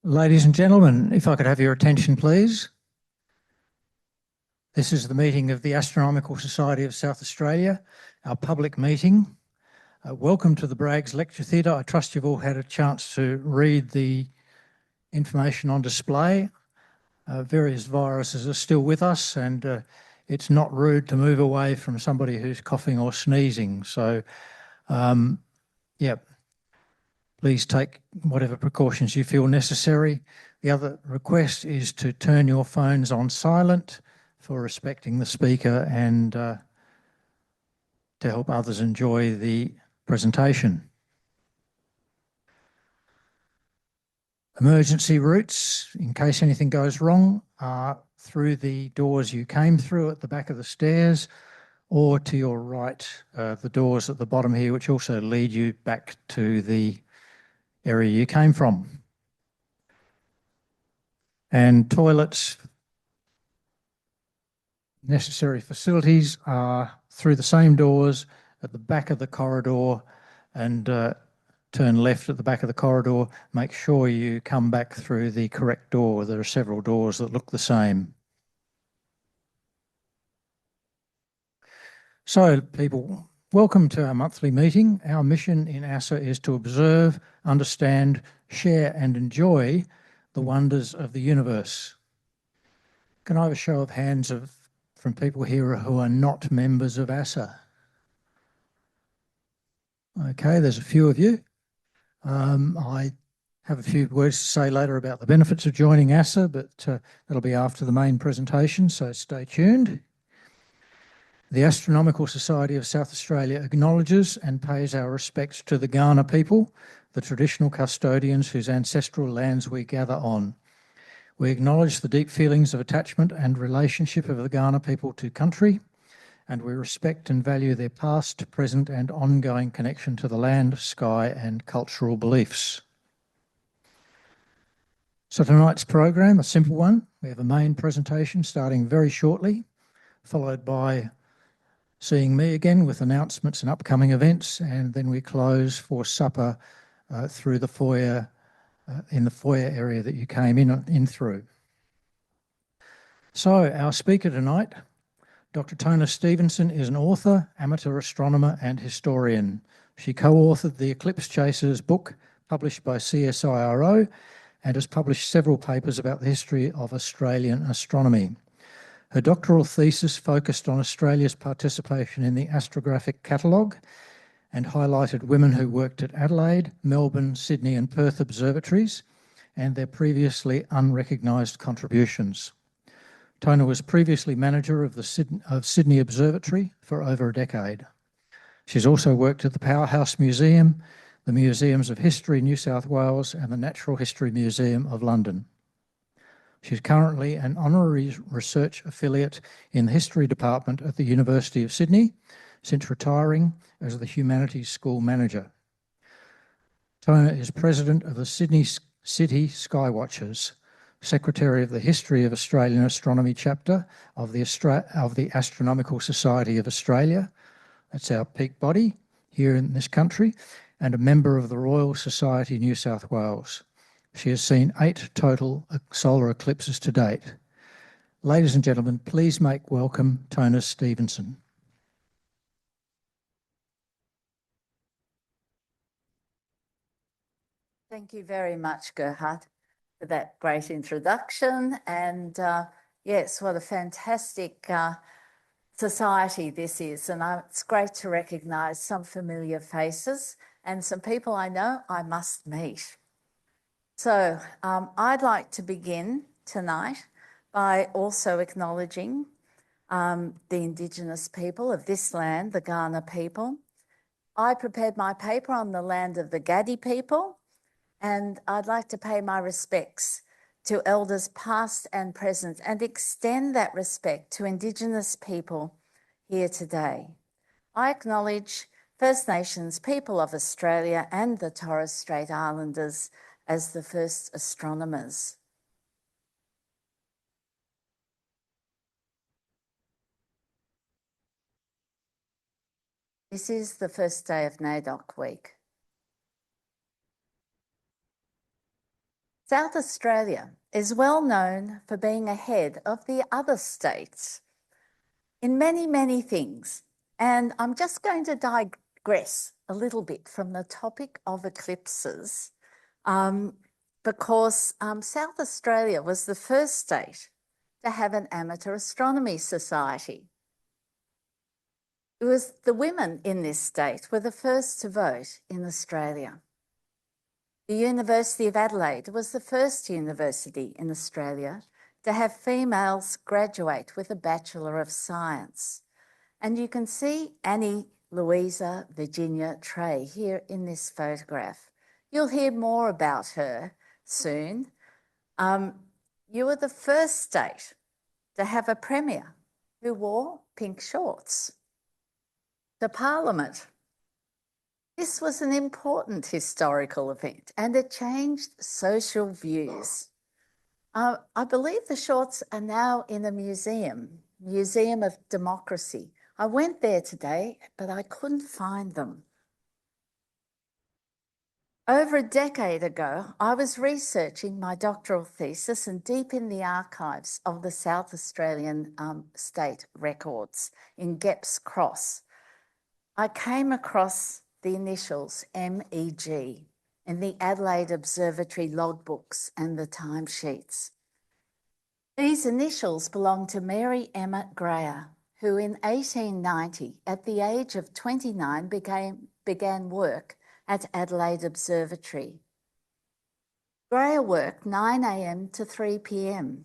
Ladies and gentlemen, if I could have your attention, please. This is the meeting of the Astronomical Society of South Australia, our public meeting. Welcome to the Bragg's Lecture Theatre. I trust you've all had a chance to read the information on display. Various viruses are still with us, and it's not rude to move away from somebody who's coughing or sneezing. So, yeah. Please take whatever precautions you feel necessary. The other request is to turn your phones on silent for respecting the speaker and to help others enjoy the presentation. Emergency routes, in case anything goes wrong, are through the doors you came through at the back of the stairs, or to your right, the doors at the bottom here, which also lead you back to the area you came from. And toilets, necessary facilities are through the same doors at the back of the corridor, and turn left at the back of the corridor. Make sure you come back through the correct door. There are several doors that look the same. So people, welcome to our monthly meeting. Our mission in ASA is to observe, understand, share and enjoy the wonders of the universe. Can I have a show of hands from people here who are not members of ASA? Okay, there's a few of you. I have a few words to say later about the benefits of joining ASA, but that'll be after the main presentation, so stay tuned. The Astronomical Society of South Australia acknowledges and pays our respects to the Kaurna people, the traditional custodians whose ancestral lands we gather on. We acknowledge the deep feelings of attachment and relationship of the Kaurna people to country, and we respect and value their past, present and ongoing connection to the land, sky and cultural beliefs. So tonight's program, a simple one. We have a main presentation starting very shortly, followed by seeing me again with announcements and upcoming events, and then we close for supper through the foyer, in the foyer area that you came in through. So our speaker tonight, Dr. Toner Stevenson, is an author, amateur astronomer and historian. She co-authored the Eclipse Chasers book published by CSIRO and has published several papers about the history of Australian astronomy. Her doctoral thesis focused on Australia's participation in the astrographic catalogue and highlighted women who worked at Adelaide, Melbourne, Sydney and Perth observatories and their previously unrecognised contributions. Toner was previously manager of Sydney Observatory for over a decade. She's also worked at the Powerhouse Museum, the Museums of History New South Wales and the Natural History Museum of London. She's currently an honorary research affiliate in the History Department at the University of Sydney, since retiring as the Humanities School Manager. Toner is president of the Sydney City Skywatchers, Secretary of the History of Australian Astronomy Chapter of the Astronomical Society of Australia. That's our peak body here in this country, and a member of the Royal Society New South Wales. She has seen 8 total solar eclipses to date. Ladies and gentlemen, please make welcome Toner Stevenson. Thank you very much, Gerhard, for that great introduction. And yes, what a fantastic society this is. And it's great to recognise some familiar faces and some people I know I must meet. So I'd like to begin tonight by also acknowledging the Indigenous people of this land, the Kaurna people. I prepared my paper on the land of the Gadi people, and I'd like to pay my respects to elders past and present and extend that respect to Indigenous people here today. I acknowledge First Nations people of Australia and the Torres Strait Islanders as the first astronomers. This is the first day of NAIDOC week. South Australia is well known for being ahead of the other states in many, many things. And I'm just going to digress a little bit from the topic of eclipses because South Australia was the first state to have an amateur astronomy society. It was the women in this state were the first to vote in Australia. The University of Adelaide was the first university in Australia to have females graduate with a Bachelor of Science. And you can see Annie Louisa Virginia Trey here in this photograph. You'll hear more about her soon. You were the first state to have a premier who wore pink shorts. The Parliament. This was an important historical event and it changed social views. I believe the shorts are now in a museum of Democracy. I went there today, but I couldn't find them. Over a decade ago, I was researching my doctoral thesis and deep in the archives of the South Australian state records in Gepps Cross. I came across the initials MEG in the Adelaide Observatory logbooks and the timesheets. These initials belong to Mary Emma Greer, who in 1890, at the age of 29, began work at Adelaide Observatory. Greer worked 9 a.m. to 3 p.m.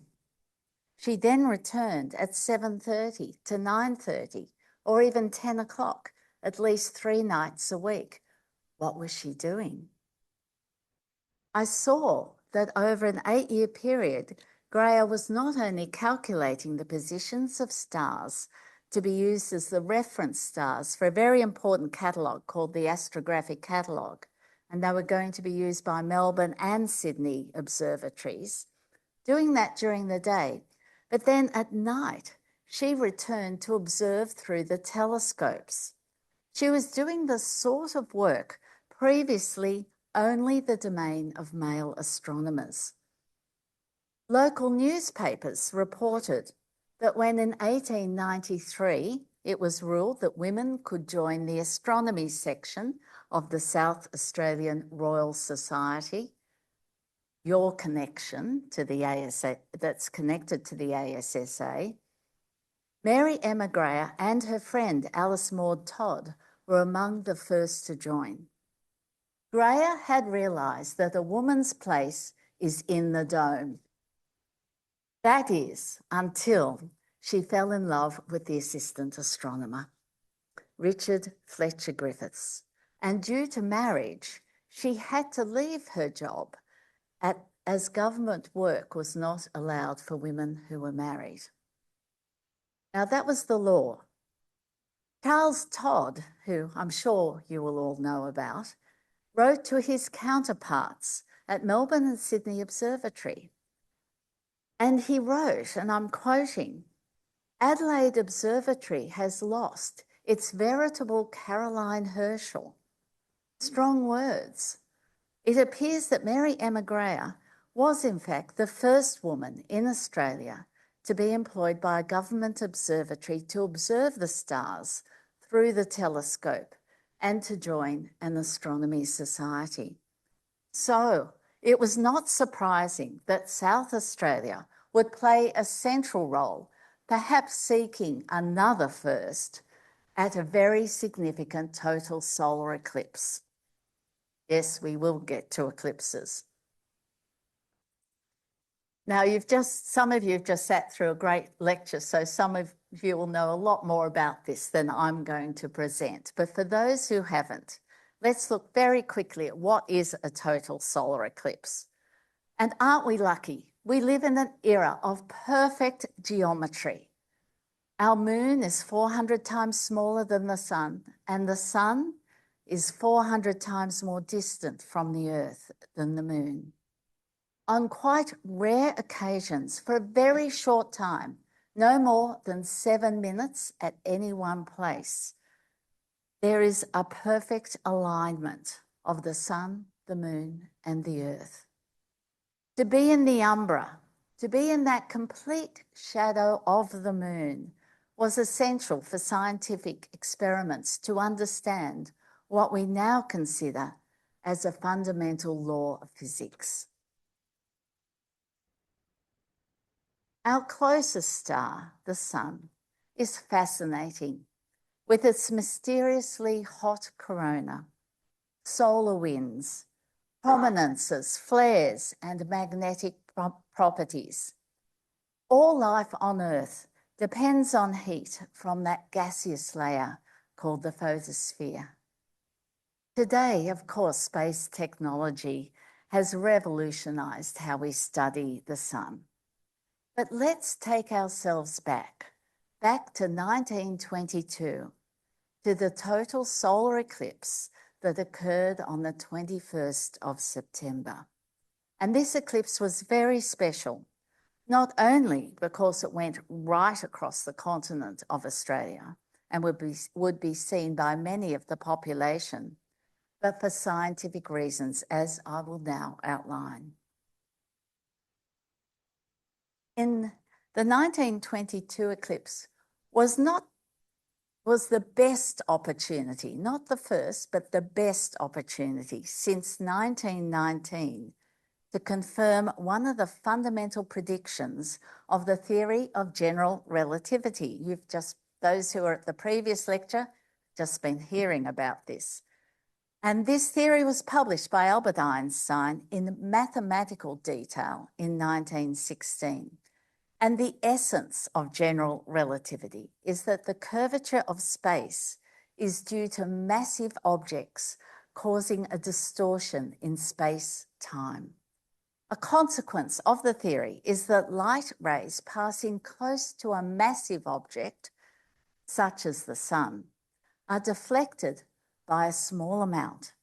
She then returned at 7:30 to 9:30 or even 10 o'clock, at least 3 nights a week. What was she doing? I saw that over an 8-year period, Greer was not only calculating the positions of stars to be used as the reference stars for a very important catalogue called the Astrographic Catalogue, and they were going to be used by Melbourne and Sydney observatories, doing that during the day. But then at night, she returned to observe through the telescopes. She was doing the sort of work previously only the domain of male astronomers. Local newspapers reported that when in 1893 it was ruled that women could join the astronomy section of the South Australian Royal Society, your connection to the ASA, that's connected to the ASSA, Mary Emma Greer and her friend Alice Maud Todd were among the first to join. Greer had realised that a woman's place is in the dome. That is, until she fell in love with the assistant astronomer, Richard Fletcher Griffiths. And due to marriage, she had to leave her job as government work was not allowed for women who were married. Now, that was the law. Charles Todd, who I'm sure you will all know about, wrote to his counterparts at Melbourne and Sydney Observatory. And he wrote, and I'm quoting, "Adelaide Observatory has lost its veritable Caroline Herschel." Strong words. It appears that Mary Emma Greer was in fact the first woman in Australia to be employed by a government observatory to observe the stars through the telescope and to join an astronomy society. So it was not surprising that South Australia would play a central role, perhaps seeking another first at a very significant total solar eclipse. Yes, we will get to eclipses. Now, some of you have just sat through a great lecture, so some of you will know a lot more about this than I'm going to present. But for those who haven't, let's look very quickly at what is a total solar eclipse. And aren't we lucky? We live in an era of perfect geometry. Our moon is 400 times smaller than the sun, and the sun is 400 times more distant from the Earth than the moon. On quite rare occasions, for a very short time, no more than 7 minutes at any one place, there is a perfect alignment of the sun, the moon, and the Earth. To be in the umbra, to be in that complete shadow of the moon, was essential for scientific experiments to understand what we now consider as a fundamental law of physics. Our closest star, the Sun, is fascinating with its mysteriously hot corona, solar winds, prominences, flares, and magnetic properties. All life on Earth depends on heat from that gaseous layer called the photosphere. Today, of course, space technology has revolutionised how we study the Sun. But let's take ourselves back to 1922, to the total solar eclipse that occurred on the 21st of September. And this eclipse was very special, not only because it went right across the continent of Australia and would be seen by many of the population, but for scientific reasons, as I will now outline. In the 1922 eclipse was the best opportunity, not the first, but the best opportunity since 1919 to confirm one of the fundamental predictions of the theory of general relativity. Those who are at the previous lecture, just been hearing about this. And this theory was published by Albert Einstein in mathematical detail in 1916. And the essence of general relativity is that the curvature of space is due to massive objects causing a distortion in space-time. A consequence of the theory is that light rays passing close to a massive object, such as the Sun, are deflected by a small amount.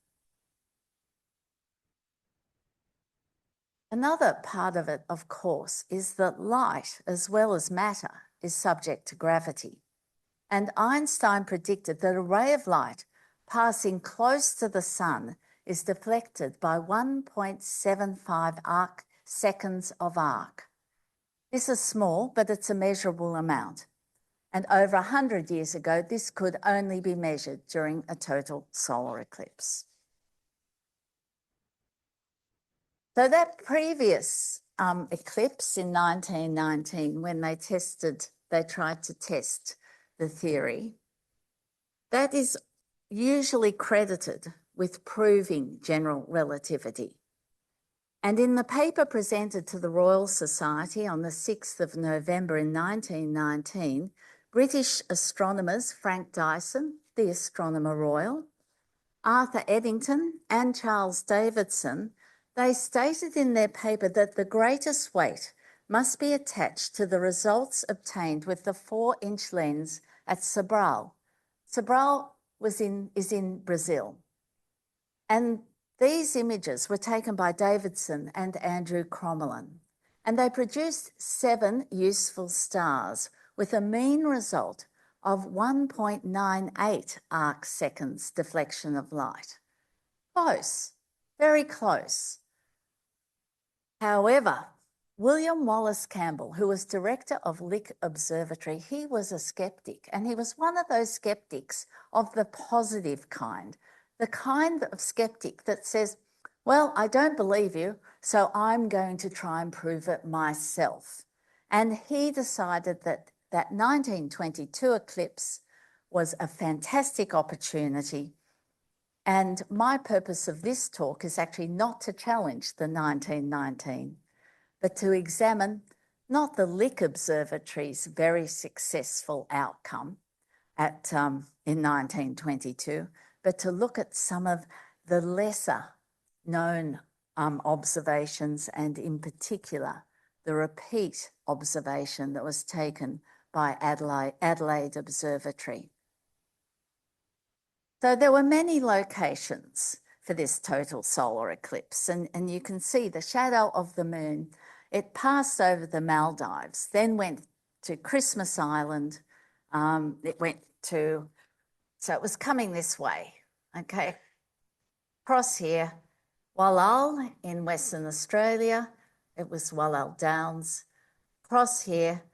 Another part of it, of course, is that light, as well as matter, is subject to gravity. And Einstein predicted that a ray of light passing close to the Sun is deflected by 1.75 seconds of arc. This is small, but it's a measurable amount. And over 100 years ago, this could only be measured during a total solar eclipse. So that previous eclipse in 1919, when they tried to test the theory, that is usually credited with proving general relativity. And in the paper presented to the Royal Society on the 6th of November in 1919, British astronomers Frank Dyson, the Astronomer Royal, Arthur Eddington and Charles Davidson, they stated in their paper that the greatest weight must be attached to the results obtained with the 4-inch lens at Sobral. Sobral is in Brazil. And these images were taken by Davidson and Andrew Crommelin, and they produced 7 useful stars with a mean result of 1.98 arc seconds deflection of light. Close, very close. However, William Wallace Campbell, who was director of Lick Observatory, he was a skeptic, and he was one of those skeptics of the positive kind, the kind of skeptic that says, well, I don't believe you, so I'm going to try and prove it myself. And he decided that that 1922 eclipse was a fantastic opportunity. And my purpose of this talk is actually not to challenge the 1919, but to examine not the Lick Observatory's very successful outcome in 1922, but to look at some of the lesser known observations, and in particular, the repeat observation that was taken by Adelaide Observatory. So there were many locations for this total solar eclipse, and you can see the shadow of the moon. It passed over the Maldives, then went to Christmas Island. So it was coming this way, across here, Wallal in Western Australia, it was Wallal Downs. Across here,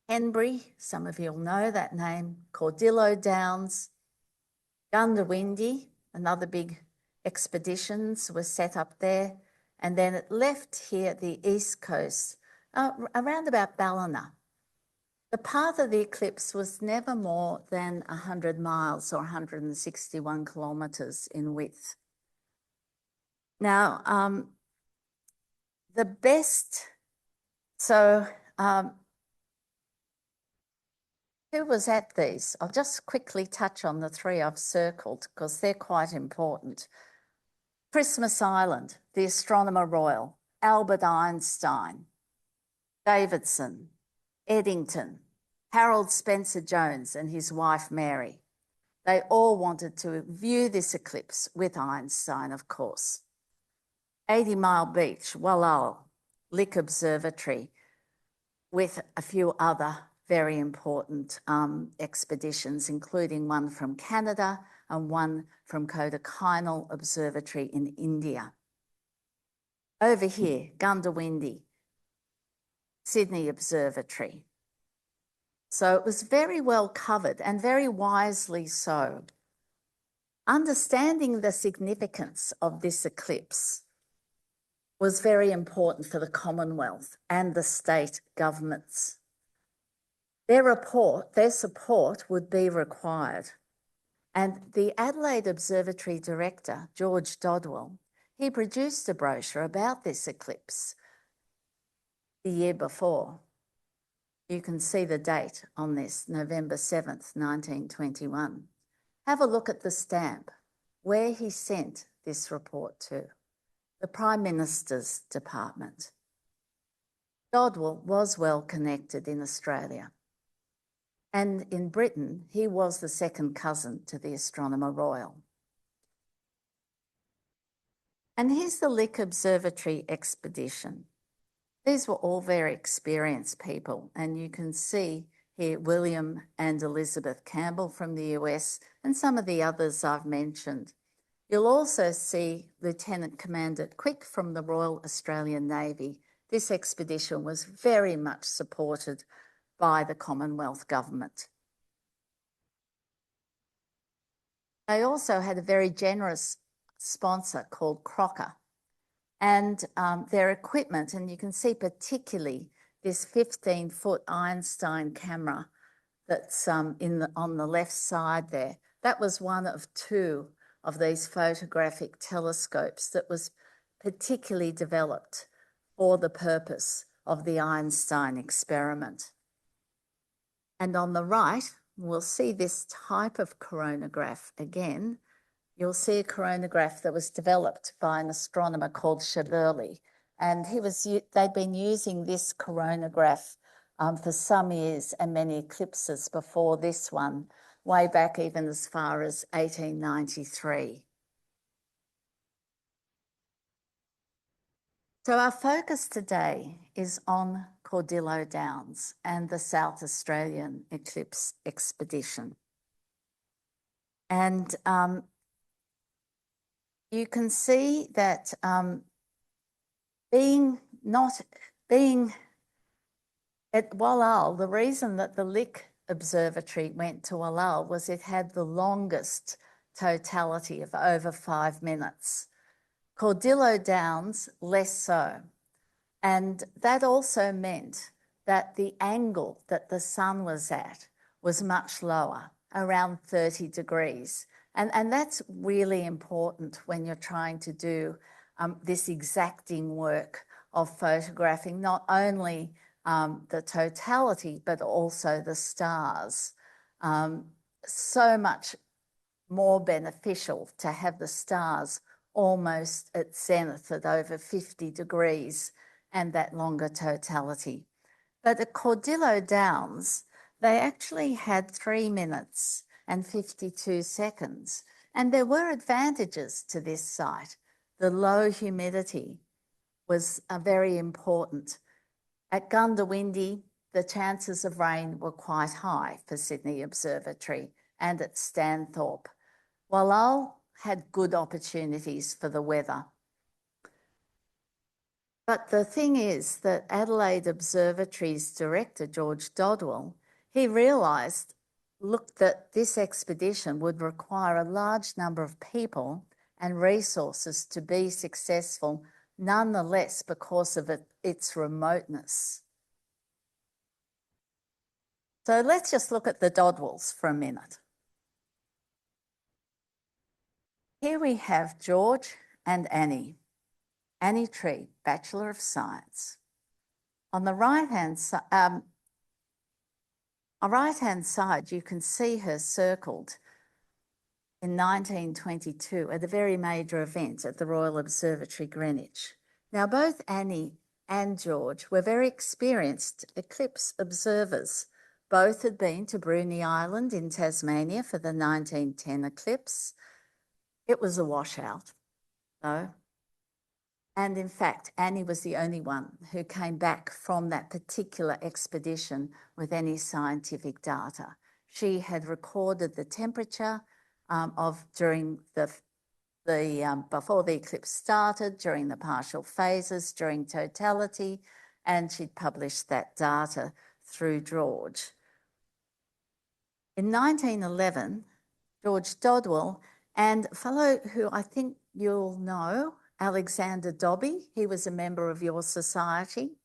Henbury, some of you'll know that name, Cordillo Downs, Gundawindi, another big expeditions was set up there. And then it left here the east coast, around about Ballina. The path of the eclipse was never more than 100 miles or 161 kilometres in width. Now, the best, so who was at these? I'll just quickly touch on the three I've circled because they're quite important. Christmas Island, the Astronomer Royal, Albert Einstein, Davidson, Eddington, Harold Spencer Jones and his wife Mary. They all wanted to view this eclipse with Einstein, of course. 80 Mile Beach, Wallal, Lick Observatory, with a few other very important expeditions, including one from Canada and one from Cordillo Observatory in India. Over here, Gundawindi, Sydney Observatory. So it was very well covered and very wisely so. Understanding the significance of this eclipse was very important for the Commonwealth and the state governments. Their support would be required. And the Adelaide Observatory director, George Dodwell, he produced a brochure about this eclipse the year before. You can see the date on this, November 7th, 1921. Have a look at the stamp, where he sent this report to, the Prime Minister's Department. Dodwell was well connected in Australia. And in Britain, he was the second cousin to the Astronomer Royal. And here's the Lick Observatory expedition. These were all very experienced people, and you can see here William and Elizabeth Campbell from the US and some of the others I've mentioned. You'll also see Lieutenant Commander Quick from the Royal Australian Navy. This expedition was very much supported by the Commonwealth Government. They also had a very generous sponsor called Crocker, and their equipment, and you can see particularly this 15-foot Einstein camera that's on the left side there. That was one of two of these photographic telescopes that was particularly developed for the purpose of the Einstein experiment. And on the right, we'll see this type of coronagraph again. You'll see a coronagraph that was developed by an astronomer called Cheverly. And they'd been using this coronagraph for some years and many eclipses before this one, way back even as far as 1893. So our focus today is on Cordillo Downs and the South Australian eclipse expedition. And you can see that being at Wallal, the reason that the Lick Observatory went to Wallal was it had the longest totality of over 5 minutes. Cordillo Downs, less so. And that also meant that the angle that the sun was at was much lower, around 30 degrees. And that's really important when you're trying to do this exacting work of photographing not only the totality, but also the stars. So much more beneficial to have the stars almost at zenith at over 50 degrees and that longer totality. But at Cordillo Downs, they actually had 3 minutes and 52 seconds. And there were advantages to this site. The low humidity was very important. At Gundawindi, the chances of rain were quite high for Sydney Observatory and at Stanthorpe. Wallal had good opportunities for the weather. But the thing is that Adelaide Observatory's director, George Dodwell, he realised, look, that this expedition would require a large number of people and resources to be successful, nonetheless, because of its remoteness. So let's just look at the Dodwells for a minute. Here we have George and Annie. Annie Tree, Bachelor of Science. On the right-hand side, you can see her circled in 1922 at a very major event at the Royal Observatory, Greenwich. Now, both Annie and George were very experienced eclipse observers. Both had been to Bruny Island in Tasmania for the 1910 eclipse. It was a washout, though. And in fact, Annie was the only one who came back from that particular expedition with any scientific data. She had recorded the temperature during before the eclipse started, during the partial phases, during totality, and she'd published that data through George. In 1911, George Dodwell and a fellow who I think you'll know, Alexander Dobbie, he was a member of your society.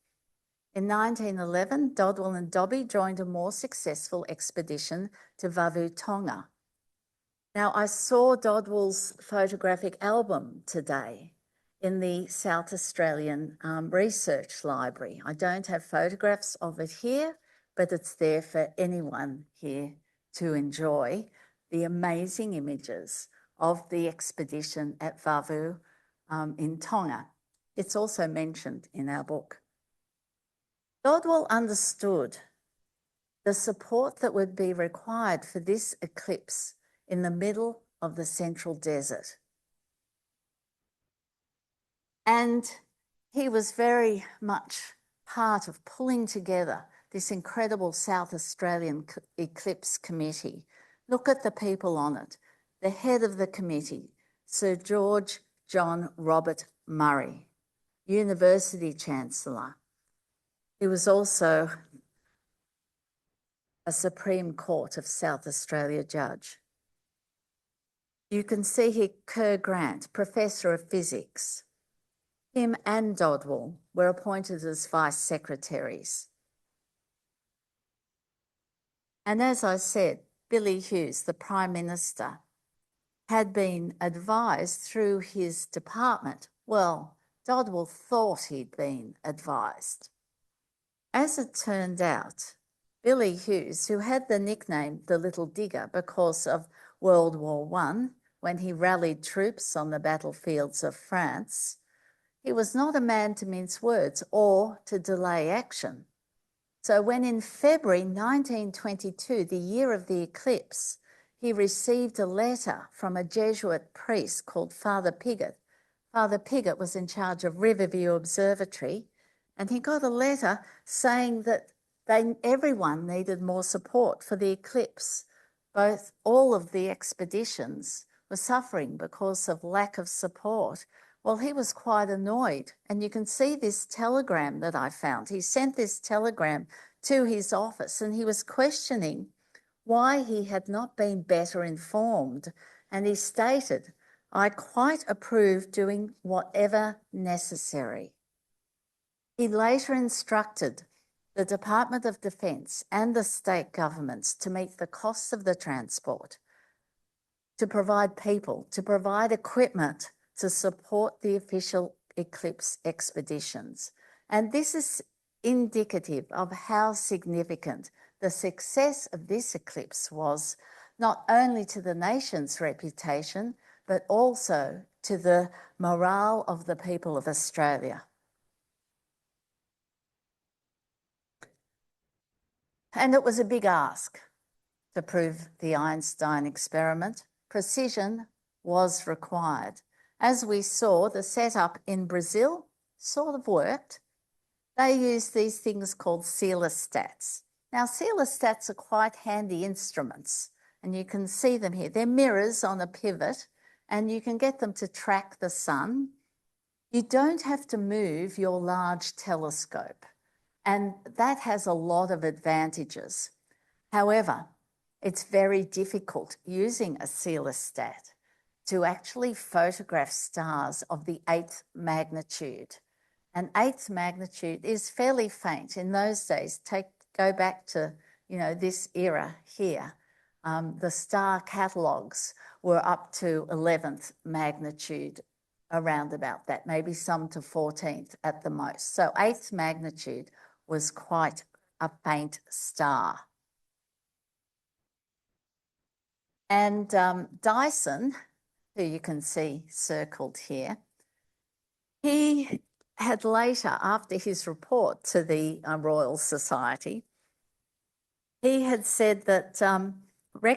In 1911, Dodwell and Dobbie joined a more successful expedition to Vavu Tonga. Now, I saw Dodwell's photographic album today in the South Australian Research Library. I don't have photographs of it here, but it's there for anyone here to enjoy the amazing images of the expedition at Vavu in Tonga. It's also mentioned in our book. Dodwell understood the support that would be required for this eclipse in the middle of the central desert. And he was very much part of pulling together this incredible South Australian Eclipse Committee. Look at the people on it. The head of the committee, Sir George John Robert Murray, University Chancellor. He was also a Supreme Court of South Australia judge. You can see here Kerr Grant, Professor of Physics. Him and Dodwell were appointed as Vice Secretaries. And as I said, Billy Hughes, the Prime Minister, had been advised through his department. Well, Dodwell thought he'd been advised. As it turned out, Billy Hughes, who had the nickname the Little Digger because of World War I, when he rallied troops on the battlefields of France, he was not a man to mince words or to delay action. So when in February 1922, the year of the eclipse, he received a letter from a Jesuit priest called Father Pigott. Father Pigott was in charge of Riverview Observatory, and he got a letter saying that everyone needed more support for the eclipse. All of the expeditions were suffering because of lack of support. Well, he was quite annoyed, and you can see this telegram that I found. He sent this telegram to his office, and he was questioning why he had not been better informed. And he stated, "I quite approve doing whatever necessary." He later instructed the Department of Defence and the state governments to meet the costs of the transport, to provide people, to provide equipment to support the official eclipse expeditions. And this is indicative of how significant the success of this eclipse was, not only to the nation's reputation, but also to the morale of the people of Australia. And it was a big ask to prove the Einstein experiment. Precision was required. As we saw, the setup in Brazil sort of worked. They used these things called coelostats. Now, coelostats are quite handy instruments, and you can see them here. They're mirrors on a pivot, and you can get them to track the sun. You don't have to move your large telescope, and that has a lot of advantages. However, it's very difficult using a coelostat to actually photograph stars of the 8th magnitude. And 8th magnitude is fairly faint. In those days, go back to this era here. The star catalogues were up to 11th magnitude, around about that, maybe some to 14th at the most. So 8th magnitude was quite a faint star. And Dyson, who you can see circled here, he had later, after his report to the Royal Society, he had said that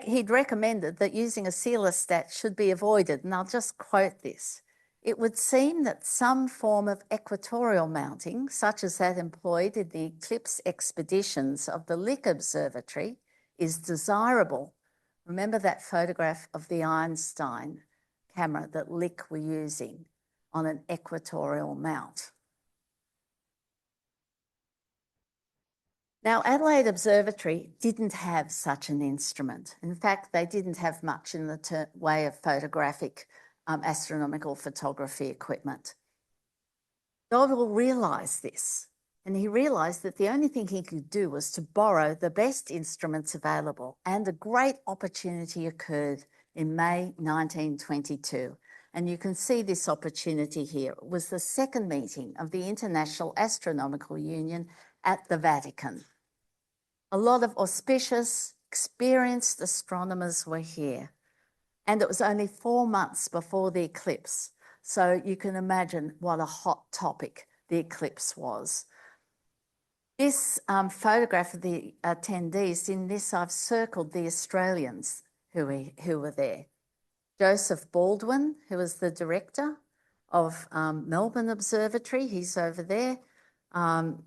he'd recommended that using a coelostat should be avoided. And I'll just quote this. It would seem that some form of equatorial mounting, such as that employed in the eclipse expeditions of the Lick Observatory, is desirable. Remember that photograph of the Einstein camera that Lick were using on an equatorial mount. Now, Adelaide Observatory didn't have such an instrument. In fact, they didn't have much in the way of photographic astronomical photography equipment. Dodwell realised this, and he realised that the only thing he could do was to borrow the best instruments available, and a great opportunity occurred in May 1922. And you can see this opportunity here. It was the second meeting of the International Astronomical Union at the Vatican. A lot of auspicious, experienced astronomers were here. And it was only 4 months before the eclipse. So you can imagine what a hot topic the eclipse was. This photograph of the attendees, in this I've circled the Australians who were there. Joseph Baldwin, who was the director of Melbourne Observatory, he's over there on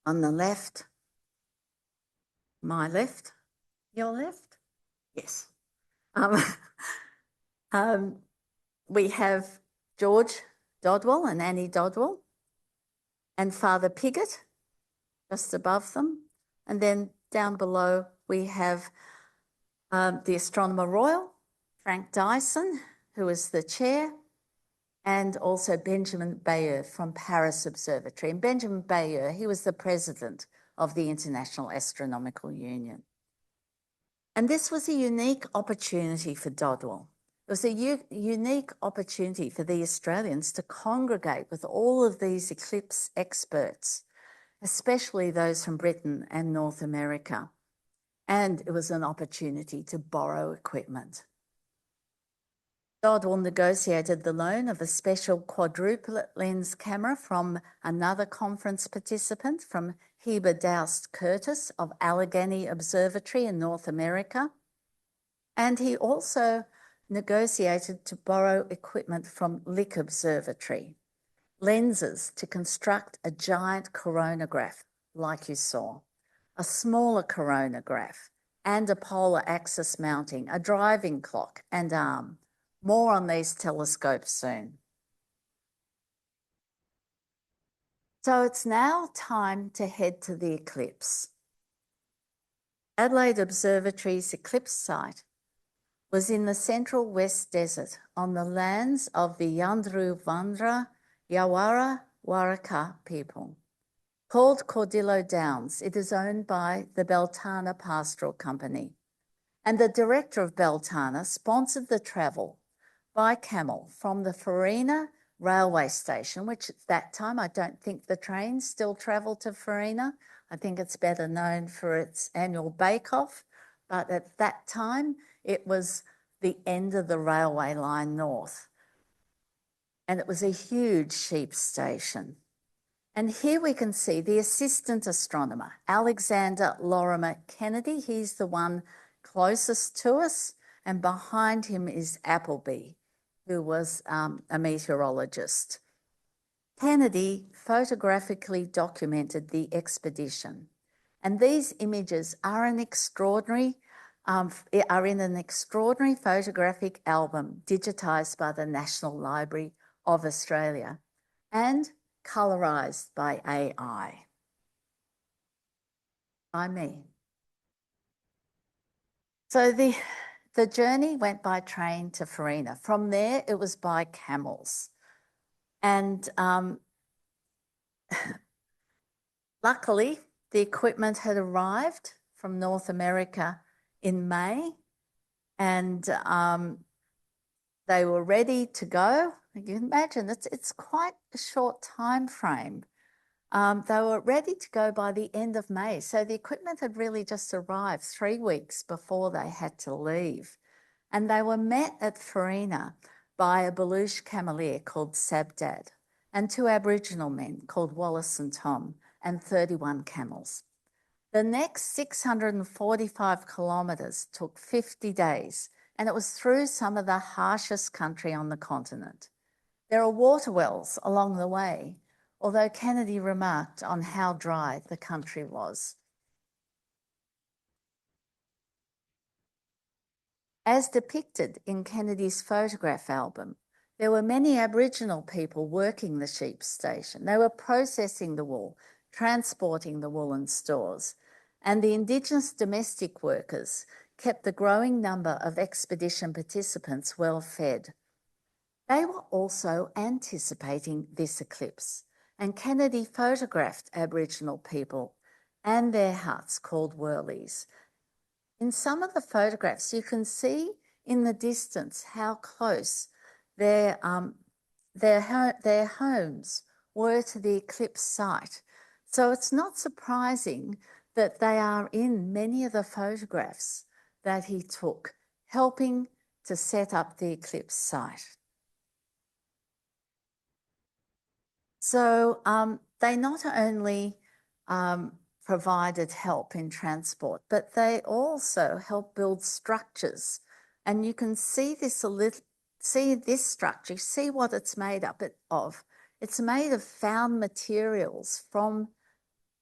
the left. My left? Your left? Yes. We have George Dodwell and Annie Dodwell and Father Piggott just above them. And then down below we have the Astronomer Royal, Frank Dyson, who is the chair, and also Benjamin Bayeux from Paris Observatory. And Benjamin Bayeux, he was the president of the International Astronomical Union. And this was a unique opportunity for Dodwell. It was a unique opportunity for the Australians to congregate with all of these eclipse experts, especially those from Britain and North America. And it was an opportunity to borrow equipment. Dodwell negotiated the loan of a special quadruplet lens camera from another conference participant, from Heber Doust Curtis of Allegheny Observatory in North America. And he also negotiated to borrow equipment from Lick Observatory, lenses to construct a giant coronagraph like you saw, a smaller coronagraph, and a polar axis mounting, a driving clock and arm. More on these telescopes soon. So it's now time to head to the eclipse. Adelaide Observatory's eclipse site was in the central West Desert on the lands of the Yandru Vandra Yawara Waraka people. Called Cordillo Downs, it is owned by the Beltana Pastoral Company. And the director of Beltana sponsored the travel by camel from the Farina railway station, which at that time, I don't think the trains still travel to Farina. I think it's better known for its annual bake-off. But at that time, it was the end of the railway line north. And it was a huge sheep station. And here we can see the assistant astronomer, Alexander Lorimer Kennedy. He's the one closest to us. And behind him is Appleby, who was a meteorologist. Kennedy photographically documented the expedition. And these images are in an extraordinary photographic album digitised by the National Library of Australia. and colorized by AI. By me. So the journey went by train to Farina. From there, it was by camels. And luckily, the equipment had arrived from North America in May, and they were ready to go. You can imagine it's quite a short time frame. They were ready to go by the end of May. So the equipment had really just arrived 3 weeks before they had to leave. And they were met at Farina by a Belush cameleer called Sabdad and 2 Aboriginal men called Wallace and Tom and 31 camels. The next 645 kilometres took 50 days, and it was through some of the harshest country on the continent. There are water wells along the way, although Kennedy remarked on how dry the country was. As depicted in Kennedy's photograph album, there were many Aboriginal people working the sheep station. They were processing the wool, transporting the wool in stores, and the Indigenous domestic workers kept the growing number of expedition participants well fed. They were also anticipating this eclipse, and Kennedy photographed Aboriginal people and their huts called wurleys. In some of the photographs, you can see in the distance how close their homes were to the eclipse site. So it's not surprising that they are in many of the photographs that he took, helping to set up the eclipse site. So they not only provided help in transport, but they also helped build structures. And you can see this see this structure, see what it's made up of. It's made of found materials from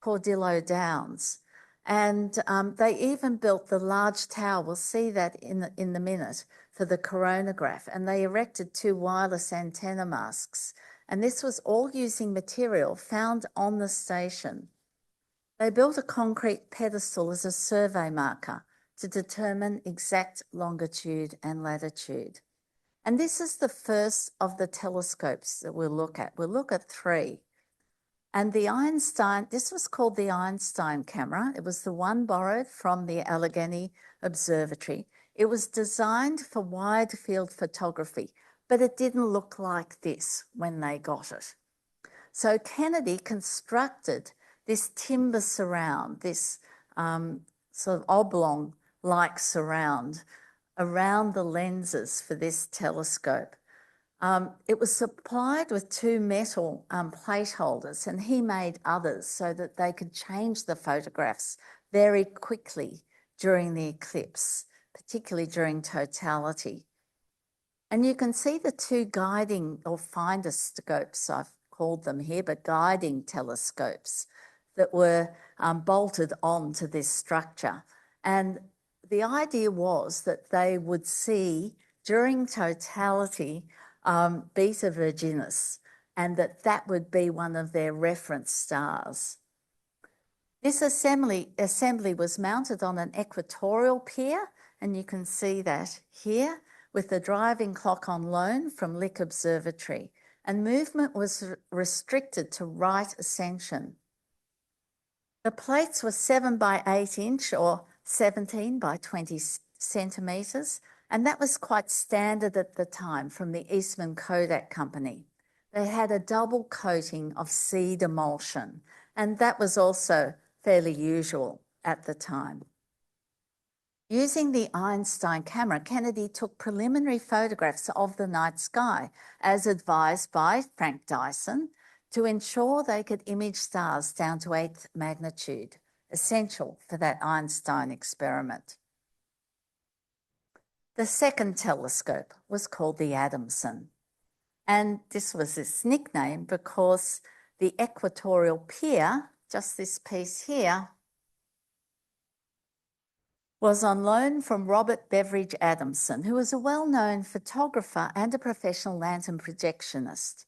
Cordillo Downs. And they even built the large tower, we'll see that in the minute, for the coronagraph. And they erected 2 wireless antenna masts. And this was all using material found on the station. They built a concrete pedestal as a survey marker to determine exact longitude and latitude. And this is the first of the telescopes that we'll look at. We'll look at 3. And the Einstein, this was called the Einstein camera. It was the one borrowed from the Adelaide Observatory. It was designed for wide field photography, but it didn't look like this when they got it. So Kennedy constructed this timber surround, this sort of oblong-like surround around the lenses for this telescope. It was supplied with 2 metal plate holders, and he made others so that they could change the photographs very quickly during the eclipse, particularly during totality. And you can see the 2 guiding or finder scopes, I've called them here, but guiding telescopes that were bolted onto this structure. And the idea was that they would see during totality Beta Virginis, and that would be one of their reference stars. This assembly was mounted on an equatorial pier, and you can see that here, with the driving clock on loan from Lick Observatory, and movement was restricted to right ascension. The plates were 7 by 8 inch or 17 by 20 centimetres, and that was quite standard at the time from the Eastman Kodak Company. They had a double coating of seed emulsion, and that was also fairly usual at the time. Using the Einstein camera, Kennedy took preliminary photographs of the night sky, as advised by Frank Dyson, to ensure they could image stars down to 8th magnitude, essential for that Einstein experiment. The second telescope was called the Adamson, and this was its nickname because the equatorial pier, just this piece here, was on loan from Robert Beveridge Adamson, who was a well-known photographer and a professional lantern projectionist.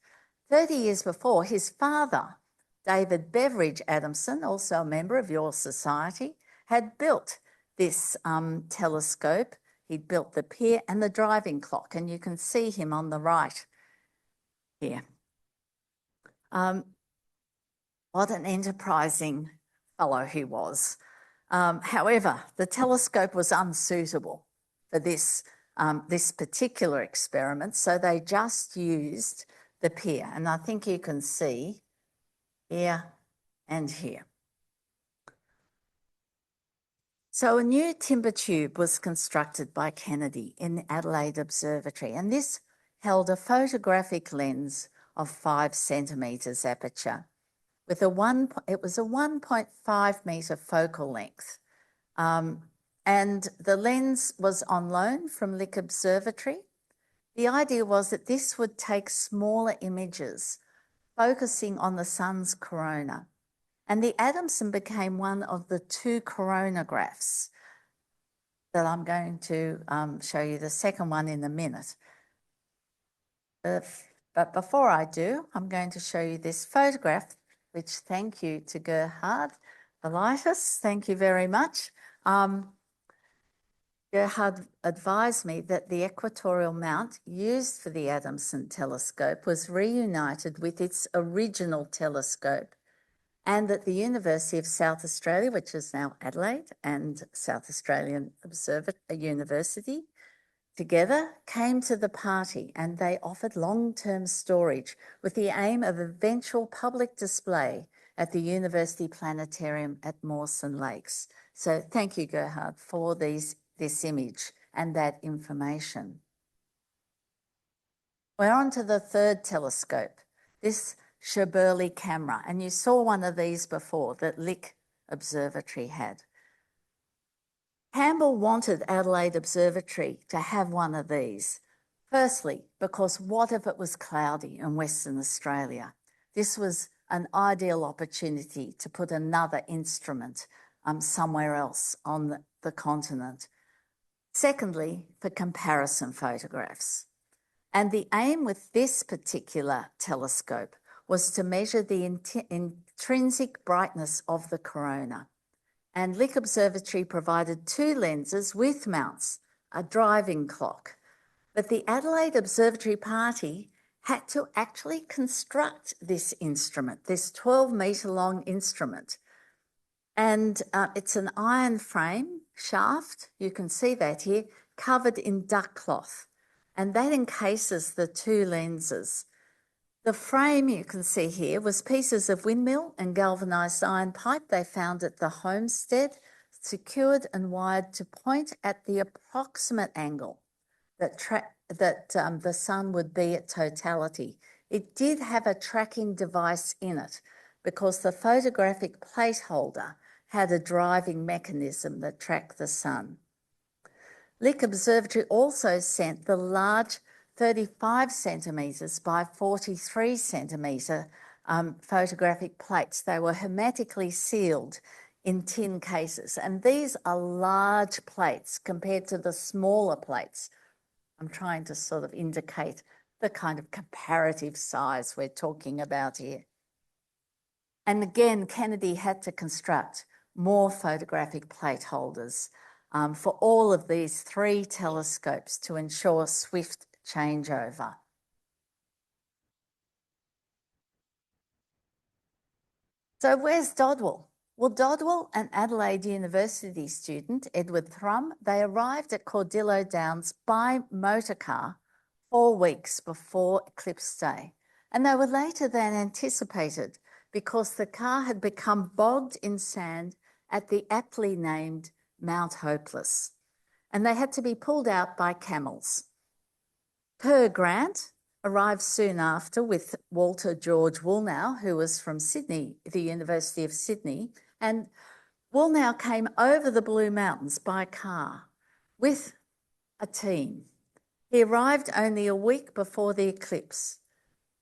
30 years before, his father, David Beveridge Adamson, also a member of your society, had built this telescope. He'd built the pier and the driving clock, and you can see him on the right here. What an enterprising fellow he was. However, the telescope was unsuitable for this particular experiment, so they just used the pier, and I think you can see here and here. So a new timber tube was constructed by Kennedy in the Adelaide Observatory, and this held a photographic lens of 5 centimetres aperture with it was a 1.5 metre focal length. And the lens was on loan from Lick Observatory. The idea was that this would take smaller images, focusing on the sun's corona. And the Adamson became one of the 2 coronagraphs that I'm going to show you the second one in a minute. But before I do, I'm going to show you this photograph, which thank you to Gerhard Elitis. Thank you very much. Gerhard advised me that the equatorial mount used for the Adamson telescope was reunited with its original telescope, and that the University of South Australia, which is now Adelaide, and South Australian University, together came to the party, and they offered long-term storage with the aim of eventual public display at the University Planetarium at Mawson Lakes. So thank you, Gerhard, for this image and that information. We're on to the third telescope, this Schaeberle camera, and you saw one of these before that Lick Observatory had. Campbell wanted Adelaide Observatory to have one of these. Firstly, because what if it was cloudy in Western Australia? This was an ideal opportunity to put another instrument somewhere else on the continent. Secondly, for comparison photographs. And the aim with this particular telescope was to measure the intrinsic brightness of the corona. And Lick Observatory provided 2 lenses with mounts, a driving clock. But the Adelaide Observatory party had to actually construct this instrument, this 12-metre long instrument. And it's an iron frame shaft, you can see that here, covered in duck cloth. And that encases the 2 lenses. The frame you can see here was pieces of windmill and galvanised iron pipe they found at the homestead, secured and wired to point at the approximate angle that the sun would be at totality. It did have a tracking device in it because the photographic plate holder had a driving mechanism that tracked the sun. Lick Observatory also sent the large 35 centimetres by 43 centimetre photographic plates. They were hermetically sealed in tin cases, and these are large plates compared to the smaller plates. I'm trying to sort of indicate the kind of comparative size we're talking about here. And again, Kennedy had to construct more photographic plate holders for all of these 3 telescopes to ensure swift changeover. So where's Dodwell? Well, Dodwell, an Adelaide University student, Edward Thrum, they arrived at Cordillo Downs by motor car 4 weeks before Eclipse Day. And they were later than anticipated because the car had become bogged in sand at the aptly named Mount Hopeless. And they had to be pulled out by camels. Kerr Grant arrived soon after with Walter George Wallal, who was from Sydney, the University of Sydney, and Wallal came over the Blue Mountains by car with a team. He arrived only a week before the eclipse.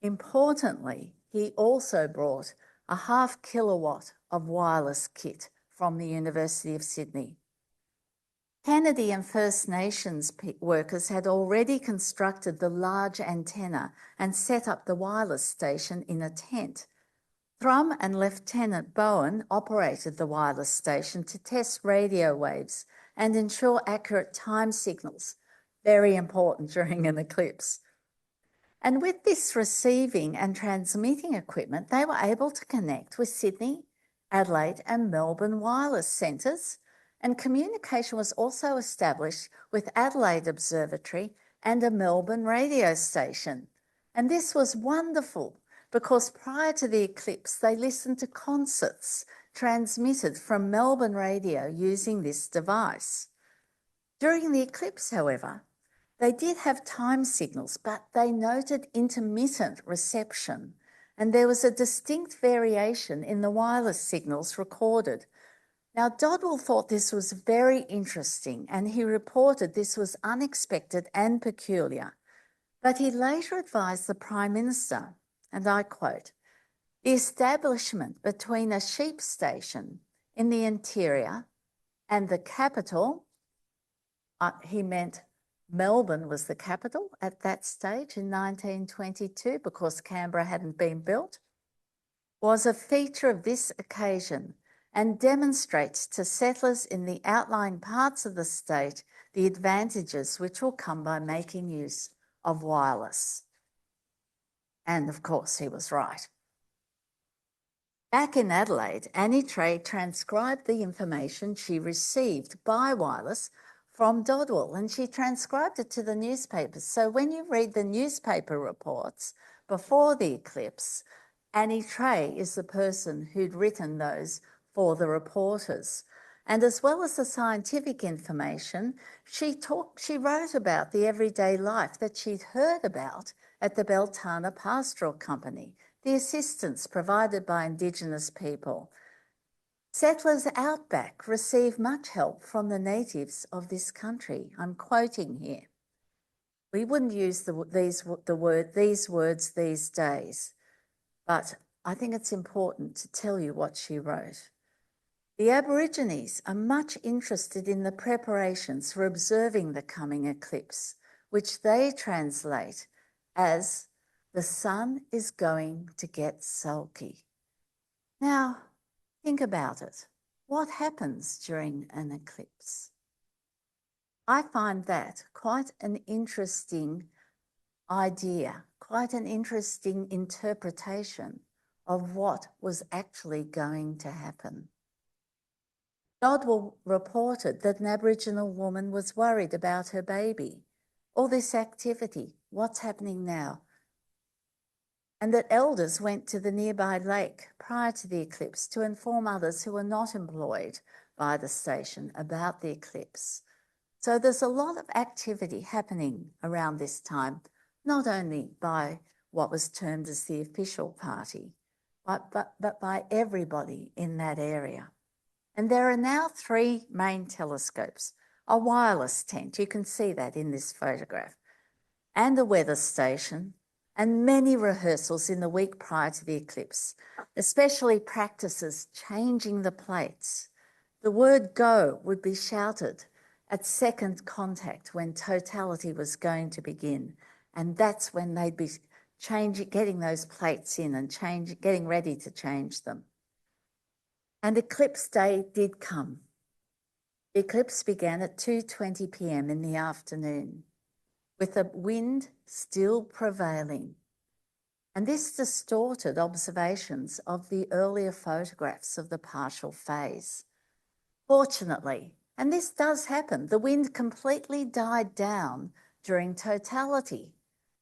Importantly, he also brought a 0.5 kilowatt of wireless kit from the University of Sydney. Kennedy and First Nations workers had already constructed the large antenna and set up the wireless station in a tent. Thrum and Lieutenant Bowen operated the wireless station to test radio waves and ensure accurate time signals, very important during an eclipse. And with this receiving and transmitting equipment, they were able to connect with Sydney, Adelaide and Melbourne wireless centres, and communication was also established with Adelaide Observatory and a Melbourne radio station. And this was wonderful because prior to the eclipse, they listened to concerts transmitted from Melbourne radio using this device. During the eclipse, however, they did have time signals, but they noted intermittent reception, and there was a distinct variation in the wireless signals recorded. Now, Dodwell thought this was very interesting, and he reported this was unexpected and peculiar. But he later advised the Prime Minister, and I quote, "The establishment between a sheep station in the interior and the capital," he meant Melbourne was the capital at that stage in 1922 because Canberra hadn't been built, "was a feature of this occasion and demonstrates to settlers in the outlying parts of the state the advantages which will come by making use of wireless." And of course, he was right. Back in Adelaide, Annie Trey transcribed the information she received by wireless from Dodwell, and she transcribed it to the newspapers. So when you read the newspaper reports before the eclipse, Annie Trey is the person who'd written those for the reporters. And as well as the scientific information, she wrote about the everyday life that she'd heard about at the Beltana Pastoral Company, the assistance provided by Indigenous people. Settlers outback receive much help from the natives of this country. I'm quoting here. We wouldn't use these words these days, but I think it's important to tell you what she wrote. "The Aborigines are much interested in the preparations for observing the coming eclipse, which they translate as the sun is going to get sulky." Now, think about it. What happens during an eclipse? I find that quite an interesting idea, quite an interesting interpretation of what was actually going to happen. Dodwell reported that an Aboriginal woman was worried about her baby. All this activity, what's happening now? And that elders went to the nearby lake prior to the eclipse to inform others who were not employed by the station about the eclipse. So there's a lot of activity happening around this time, not only by what was termed as the official party, but by everybody in that area. And there are now 3 main telescopes, a wireless tent, you can see that in this photograph, and a weather station, and many rehearsals in the week prior to the eclipse, especially practices changing the plates. The word go would be shouted at second contact when totality was going to begin, and that's when they'd be getting those plates in and getting ready to change them. And eclipse day did come. The eclipse began at 2:20 p.m. in the afternoon, with the wind still prevailing. And this distorted observations of the earlier photographs of the partial phase. Fortunately, and this does happen, the wind completely died down during totality.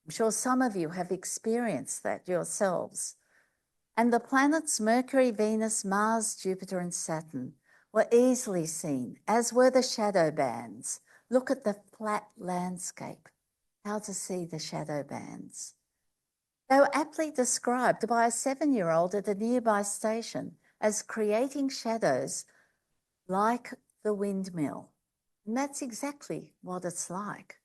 I'm sure some of you have experienced that yourselves. And the planets Mercury, Venus, Mars, Jupiter and Saturn were easily seen, as were the shadow bands. Look at the flat landscape, how to see the shadow bands. They were aptly described by a 7-year-old at a nearby station as creating shadows like the windmill. And that's exactly what it's like.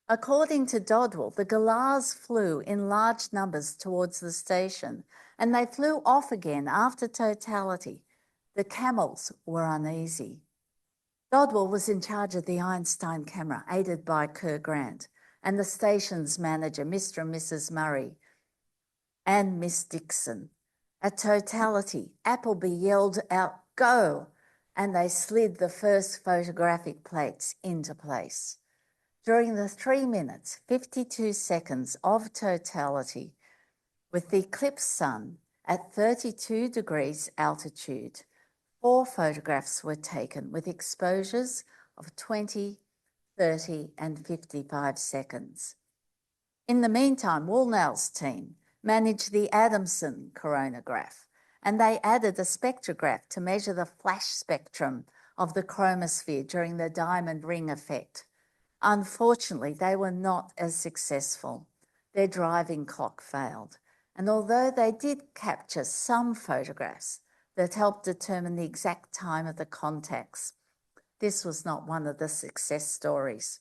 According to Dodwell, the galahs flew in large numbers towards the station, and they flew off again after totality. The camels were uneasy. Dodwell was in charge of the Einstein camera, aided by Kerr Grant, and the station's manager, Mr. and Mrs. Murray, and Miss Dixon. At totality, Appleby yelled out, "Go!" and they slid the first photographic plates into place. During the 3 minutes, 52 seconds of totality, with the eclipsed sun at 32 degrees altitude, 4 photographs were taken with exposures of 20, 30 and 55 seconds. In the meantime, Wallal's team managed the Adamson coronagraph, and they added a spectrograph to measure the flash spectrum of the chromosphere during the diamond ring effect. Unfortunately, they were not as successful. Their driving clock failed, and although they did capture some photographs that helped determine the exact time of the contacts, this was not one of the success stories.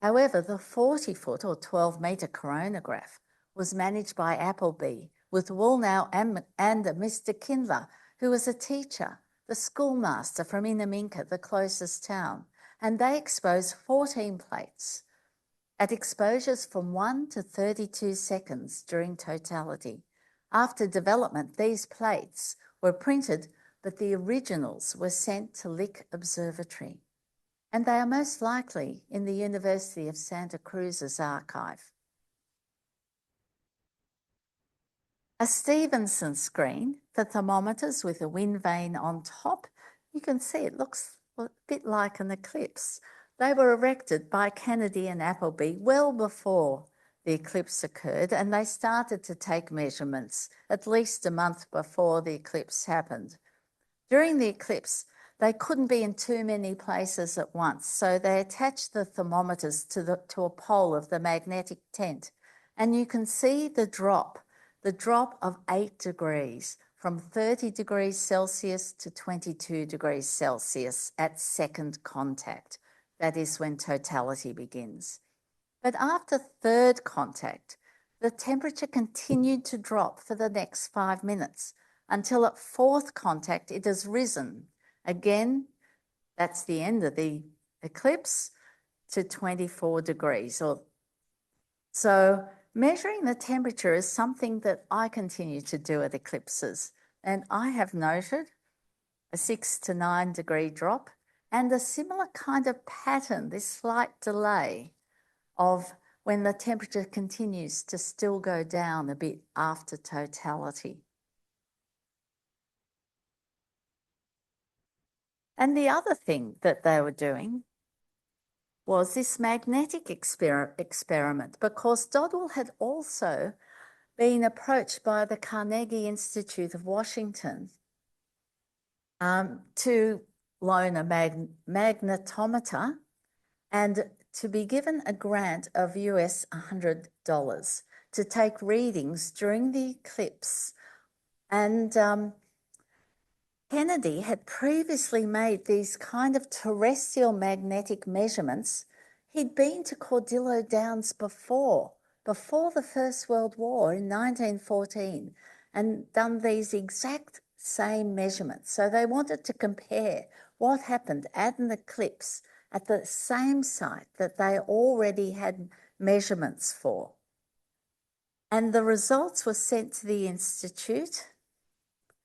However, the 40-foot or 12-metre coronagraph was managed by Appleby, with Wallal and Mr. Kindler, who was a teacher, the schoolmaster from Inaminka, the closest town, and they exposed 14 plates at exposures from 1 to 32 seconds during totality. After development, these plates were printed, but the originals were sent to Lick Observatory, and they are most likely in the University of Santa Cruz's archive. A Stevenson screen for thermometers with a wind vane on top. You can see it looks a bit like an eclipse. They were erected by Kennedy and Appleby well before the eclipse occurred, and they started to take measurements at least a month before the eclipse happened. During the eclipse, they couldn't be in too many places at once, so they attached the thermometers to a pole of the magnetic tent, and you can see the drop of 8 degrees from 30 degrees Celsius to 22 degrees Celsius at second contact. That is when totality begins. But after third contact, the temperature continued to drop for the next 5 minutes until at fourth contact it has risen. Again, that's the end of the eclipse, to 24 degrees. So measuring the temperature is something that I continue to do at eclipses, and I have noted a 6 to 9 degree drop and a similar kind of pattern, this slight delay of when the temperature continues to still go down a bit after totality. And the other thing that they were doing was this magnetic experiment, because Dodwell had also been approached by the Carnegie Institute of Washington to loan a magnetometer and to be given a grant of US $100 to take readings during the eclipse. And Kennedy had previously made these kind of terrestrial magnetic measurements. He'd been to Cordillo Downs before the First World War in 1914, and done these exact same measurements. So they wanted to compare what happened at an eclipse at the same site that they already had measurements for. And the results were sent to the Institute,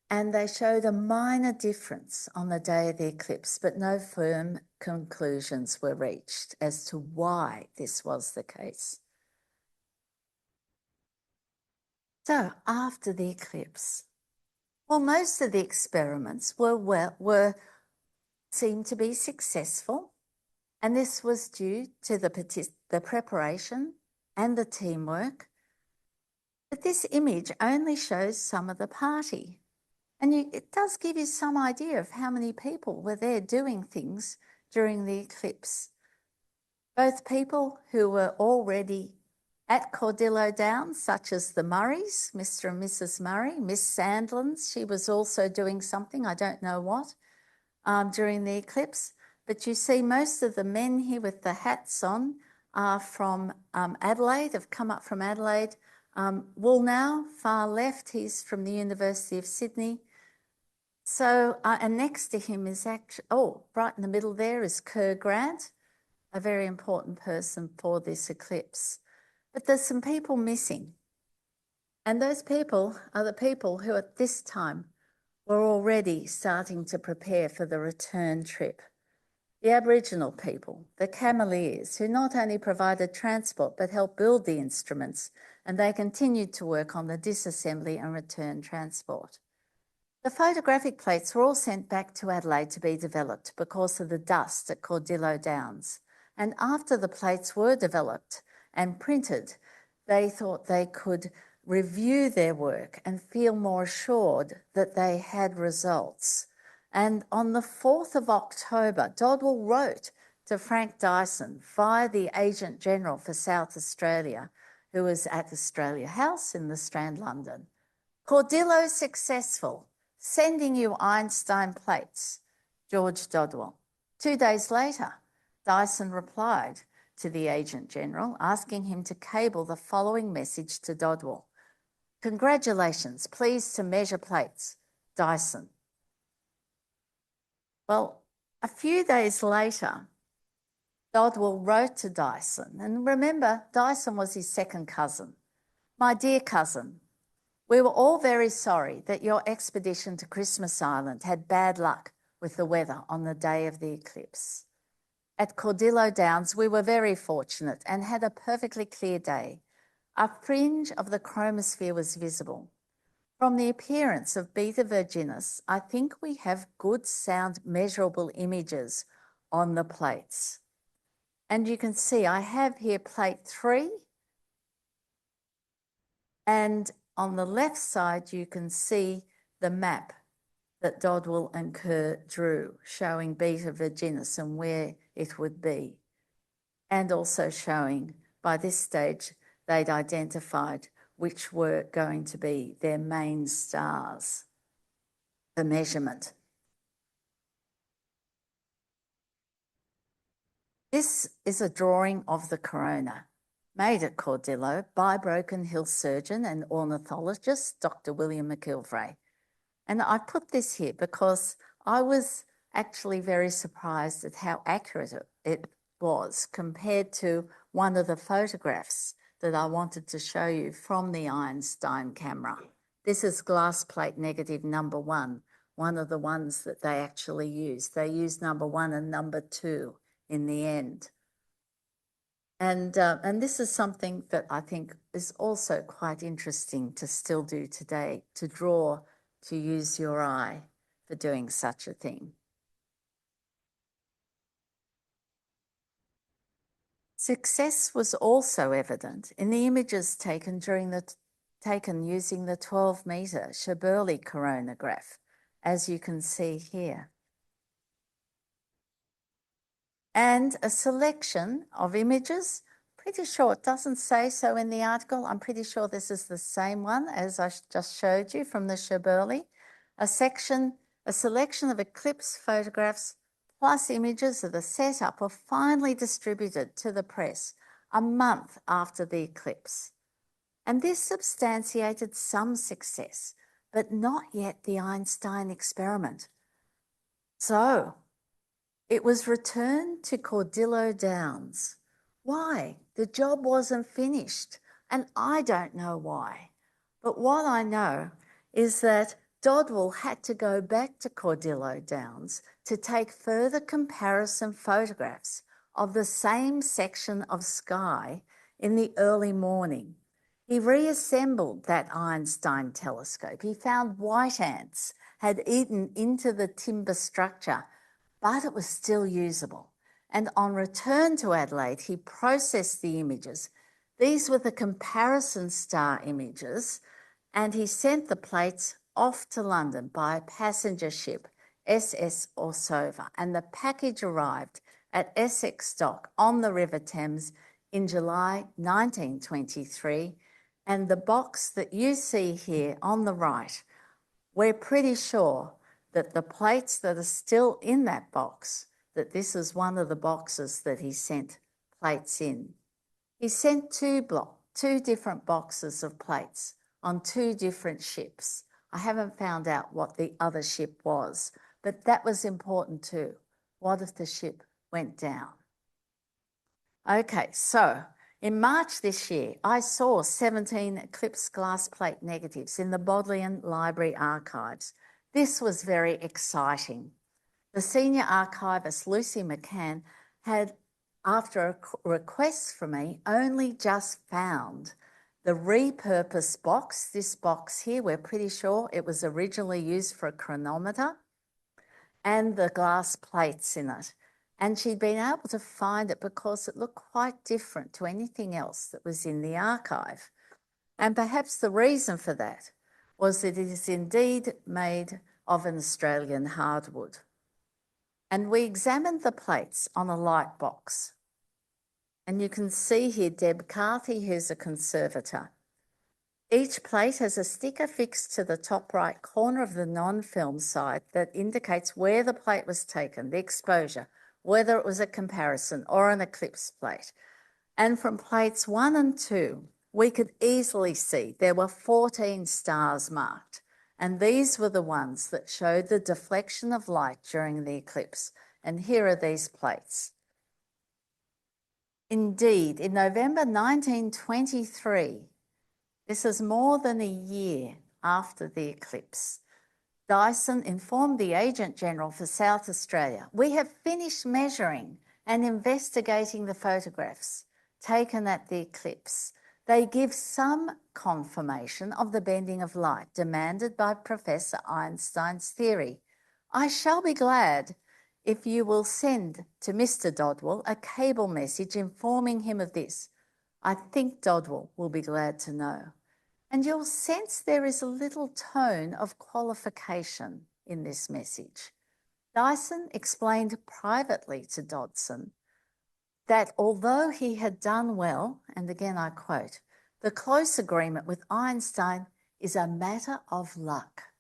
and they showed a minor difference on the day of the eclipse, but no firm conclusions were reached as to why this was the case. So after the eclipse, well, most of the experiments seemed to be successful, and this was due to the preparation and the teamwork. But this image only shows some of the party. And it does give you some idea of how many people were there doing things during the eclipse. Both people who were already at Cordillo Downs, such as the Murrays, Mr. and Mrs. Murray, Miss Sandlands, she was also doing something, I don't know what, during the eclipse. But you see most of the men here with the hats on are from Adelaide, have come up from Adelaide. Wallal, far left, he's from the University of Sydney. So, and next to him is actually, right in the middle there is Kerr Grant, a very important person for this eclipse. But there's some people missing. And those people are the people who at this time were already starting to prepare for the return trip. The Aboriginal people, the cameleers, who not only provided transport but helped build the instruments, and they continued to work on the disassembly and return transport. The photographic plates were all sent back to Adelaide to be developed because of the dust at Cordillo Downs. And after the plates were developed and printed, they thought they could review their work and feel more assured that they had results. And on the 4th of October, Dodwell wrote to Frank Dyson via the Agent General for South Australia, who was at Australia House in the Strand, London. Cordillo successful, sending you Einstein plates, George Dodwell. 2 days later, Dyson replied to the Agent General asking him to cable the following message to Dodwell. Congratulations, pleased to measure plates, Dyson. Well, a few days later, Dodwell wrote to Dyson, and remember, Dyson was his second cousin. My dear cousin, we were all very sorry that your expedition to Christmas Island had bad luck with the weather on the day of the eclipse. At Cordillo Downs, we were very fortunate and had a perfectly clear day. A fringe of the chromosphere was visible. From the appearance of Beta Virginis, I think we have good sound measurable images on the plates. And you can see I have here plate 3. And on the left side, you can see the map that Dodwell and Kerr drew, showing Beta Virginis and where it would be. And also showing, by this stage, they'd identified which were going to be their main stars for measurement. This is a drawing of the corona made at Cordillo by Broken Hill surgeon and ornithologist Dr. William McIlvray. And I put this here because I was actually very surprised at how accurate it was compared to one of the photographs that I wanted to show you from the Einstein camera. This is glass plate negative number 1, one of the ones that they actually used. They used number 1 and number 2 in the end. And this is something that I think is also quite interesting to still do today, to draw, to use your eye for doing such a thing. Success was also evident in the images taken using the 12-metre Schiaparelli coronagraph, as you can see here. And a selection of images, pretty sure it doesn't say so in the article. I'm pretty sure this is the same one as I just showed you from the Schiaparelli. A selection of eclipse photographs plus images of the setup were finally distributed to the press a month after the eclipse. And this substantiated some success, but not yet the Einstein experiment. So it was returned to Cordillo Downs. Why? The job wasn't finished, and I don't know why. But what I know is that Dodwell had to go back to Cordillo Downs to take further comparison photographs of the same section of sky in the early morning. He reassembled that Einstein telescope. He found white ants had eaten into the timber structure, but it was still usable. And on return to Adelaide, he processed the images. These were the comparison star images, and he sent the plates off to London by a passenger ship, SS Orsova, and the package arrived at Essex Dock on the River Thames in July 1923. And the box that you see here on the right, we're pretty sure that the plates that are still in that box, that this is one of the boxes that he sent plates in. He sent two different boxes of plates on 2 different ships. I haven't found out what the other ship was, but that was important too. What if the ship went down? Okay, so in March this year, I saw 17 eclipse glass plate negatives in the Bodleian Library archives. This was very exciting. The senior archivist, Lucy McCann, had, after a request from me, only just found the repurposed box. This box here, we're pretty sure it was originally used for a chronometer, and the glass plates in it. And she'd been able to find it because it looked quite different to anything else that was in the archive. And perhaps the reason for that was that it is indeed made of an Australian hardwood. And we examined the plates on a light box. And you can see here Deb Carthy, who's a conservator. Each plate has a sticker fixed to the top right corner of the non-film side that indicates where the plate was taken, the exposure, whether it was a comparison or an eclipse plate. And from plates 1 and 2, we could easily see there were 14 stars marked. And these were the ones that showed the deflection of light during the eclipse. And here are these plates. Indeed, in November 1923, this is more than a year after the eclipse, Dyson informed the Agent General for South Australia, "We have finished measuring and investigating the photographs taken at the eclipse. They give some confirmation of the bending of light demanded by Professor Einstein's theory. I shall be glad if you will send to Mr. Dodwell a cable message informing him of this. I think Dodwell will be glad to know." And you'll sense there is a little tone of qualification in this message. Dyson explained privately to Dodson that although he had done well, and again I quote, "the close agreement with Einstein is a matter of luck."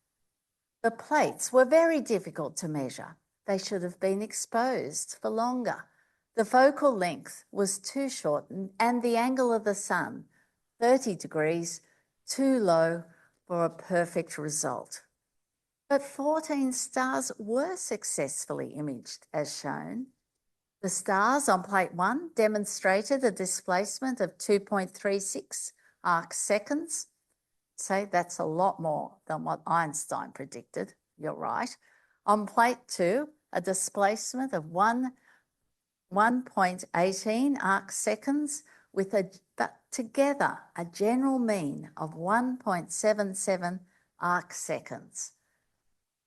The plates were very difficult to measure. They should have been exposed for longer. The focal length was too short and the angle of the sun, 30 degrees, too low for a perfect result. But 14 stars were successfully imaged as shown. The stars on plate 1 demonstrated a displacement of 2.36 arc seconds. Say that's a lot more than what Einstein predicted. You're right. On plate 2, a displacement of 1.18 arc seconds with together a general mean of 1.77 arc seconds.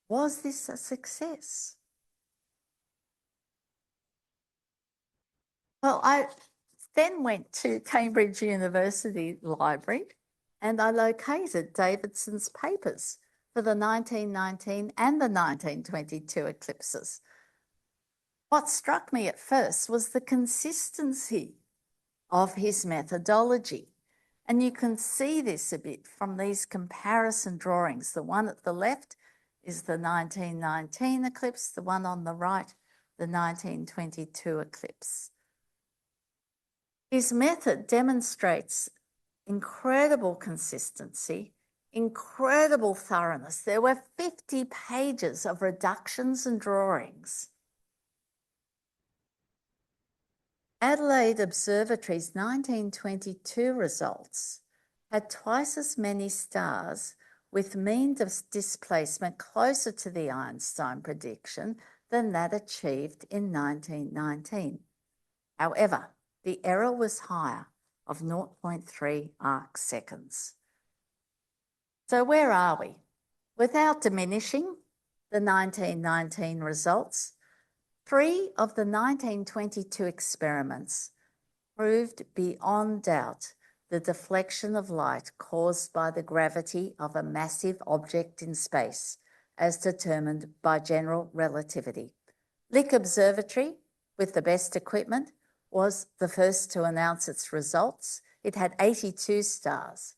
Was this a success? Well, I then went to Cambridge University Library and I located Davidson's papers for the 1919 and the 1922 eclipses. What struck me at first was the consistency of his methodology. And you can see this a bit from these comparison drawings. The one at the left is the 1919 eclipse, the one on the right, the 1922 eclipse. His method demonstrates incredible consistency, incredible thoroughness. There were 50 pages of reductions and drawings. Adelaide Observatory's 1922 results had twice as many stars with mean displacement closer to the Einstein prediction than that achieved in 1919. However, the error was higher, of 0.3 arc seconds. So where are we? Without diminishing the 1919 results, 3 of the 1922 experiments proved beyond doubt the deflection of light caused by the gravity of a massive object in space, as determined by general relativity. Lick Observatory, with the best equipment, was the first to announce its results. It had 82 stars,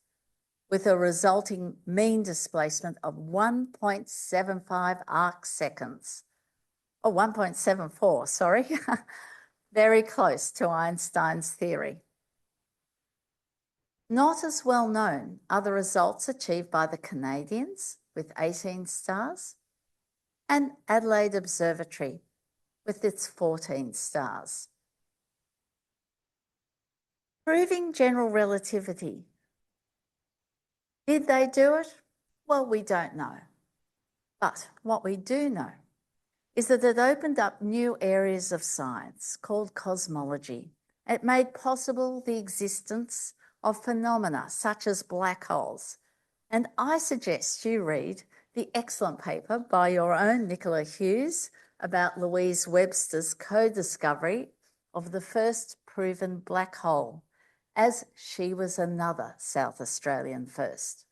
with a resulting mean displacement of 1.75 arc seconds. Oh, 1.74, sorry. Very close to Einstein's theory. Not as well known are the results achieved by the Canadians with 18 stars, and Adelaide Observatory with its 14 stars. Proving general relativity. Did they do it? Well, we don't know. But what we do know is that it opened up new areas of science called cosmology. It made possible the existence of phenomena such as black holes. And I suggest you read the excellent paper by your own Nicola Hughes about Louise Webster's co-discovery of the first proven black hole, as she was another South Australian first.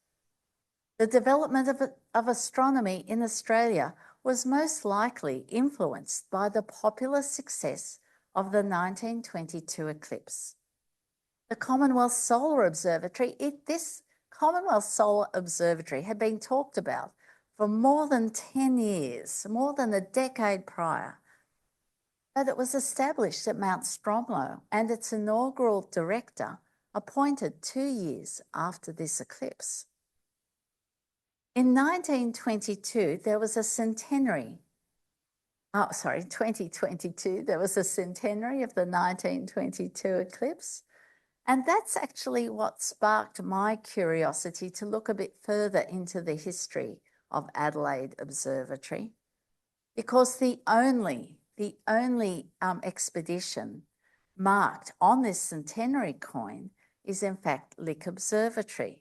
The development of astronomy in Australia was most likely influenced by the popular success of the 1922 eclipse. The Commonwealth Solar Observatory, this Commonwealth Solar Observatory had been talked about for more than 10 years, more than a decade prior. But it was established at Mount Stromlo, and its inaugural director appointed 2 years after this eclipse. In 1922, there was a centenary. 2022, there was a centenary of the 1922 eclipse. And that's actually what sparked my curiosity to look a bit further into the history of Adelaide Observatory, because the only expedition marked on this centenary coin is in fact Lick Observatory.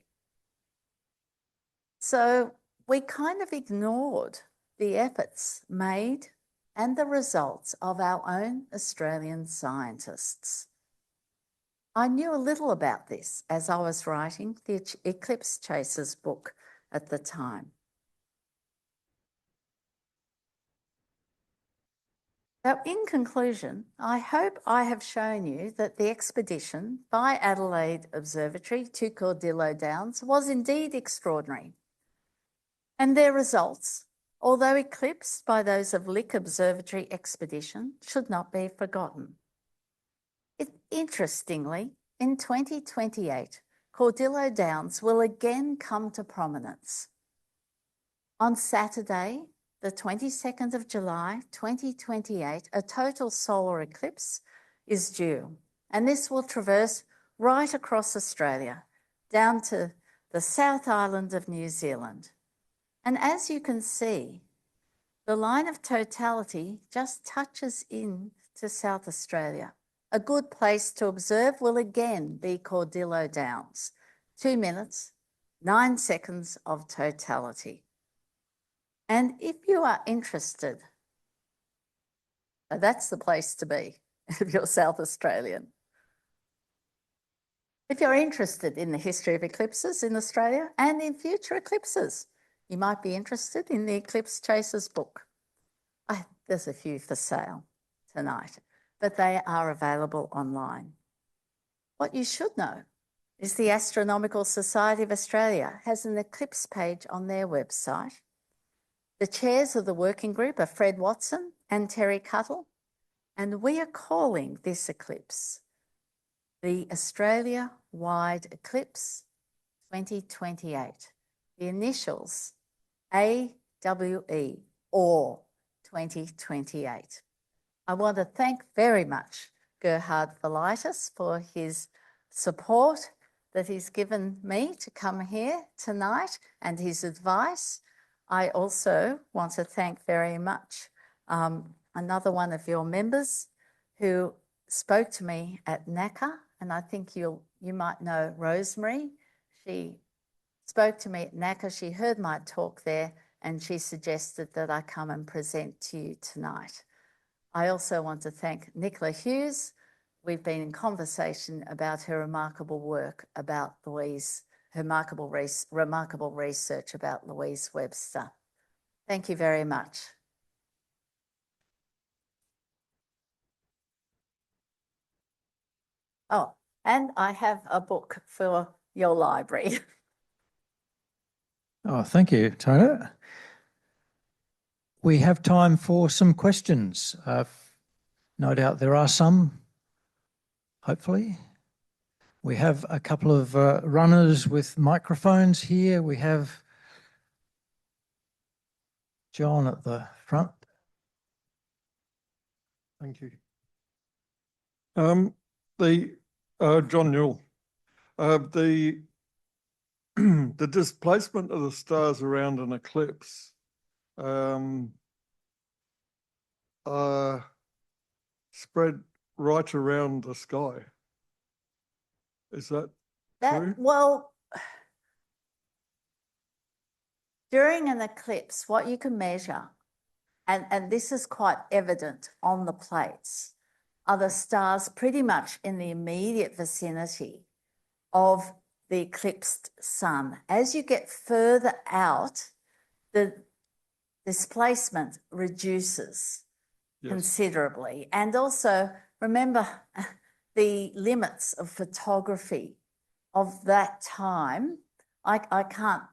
So we kind of ignored the efforts made and the results of our own Australian scientists. I knew a little about this as I was writing the Eclipse Chasers book at the time. So in conclusion, I hope I have shown you that the expedition by Adelaide Observatory to Cordillo Downs was indeed extraordinary. And their results, although eclipsed by those of Lick Observatory expedition, should not be forgotten. Interestingly, in 2028, Cordillo Downs will again come to prominence. On Saturday, the 22nd of July, 2028, a total solar eclipse is due, and this will traverse right across Australia, down to the South Island of New Zealand. And as you can see, the line of totality just touches into South Australia. A good place to observe will again be Cordillo Downs, 2 minutes, 9 seconds of totality. And if you are interested, that's the place to be if you're South Australian. If you're interested in the history of eclipses in Australia and in future eclipses, you might be interested in the Eclipse Chasers book. There's a few for sale tonight, but they are available online. What you should know is the Astronomical Society of Australia has an eclipse page on their website. The chairs of the working group are Fred Watson and Terry Cuttle, and we are calling this eclipse the Australia-wide Eclipse 2028. The initials AWE, or 2028. I want to thank very much Gerhard Velitis for his support that he's given me to come here tonight and his advice. I also want to thank very much another one of your members who spoke to me at NACA, and I think you might know Rosemary. She spoke to me at NACA, she heard my talk there, and she suggested that I come and present to you tonight. I also want to thank Nicola Hughes. We've been in conversation about her remarkable work about Louise, her remarkable research about Louise Webster. Thank you very much. Oh, and I have a book for your library. Oh, thank you, Toner. We have time for some questions. No doubt there are some, hopefully. We have a couple of runners with microphones here. We have John at the front. Thank you. John Newell. The the displacement of the stars around an eclipse spread right around the sky. Is that true? Well, during an eclipse, what you can measure, and this is quite evident on the plates, are the stars pretty much in the immediate vicinity of the eclipsed sun. As you get further out, the displacement reduces considerably. And also, remember the limits of photography of that time. I can't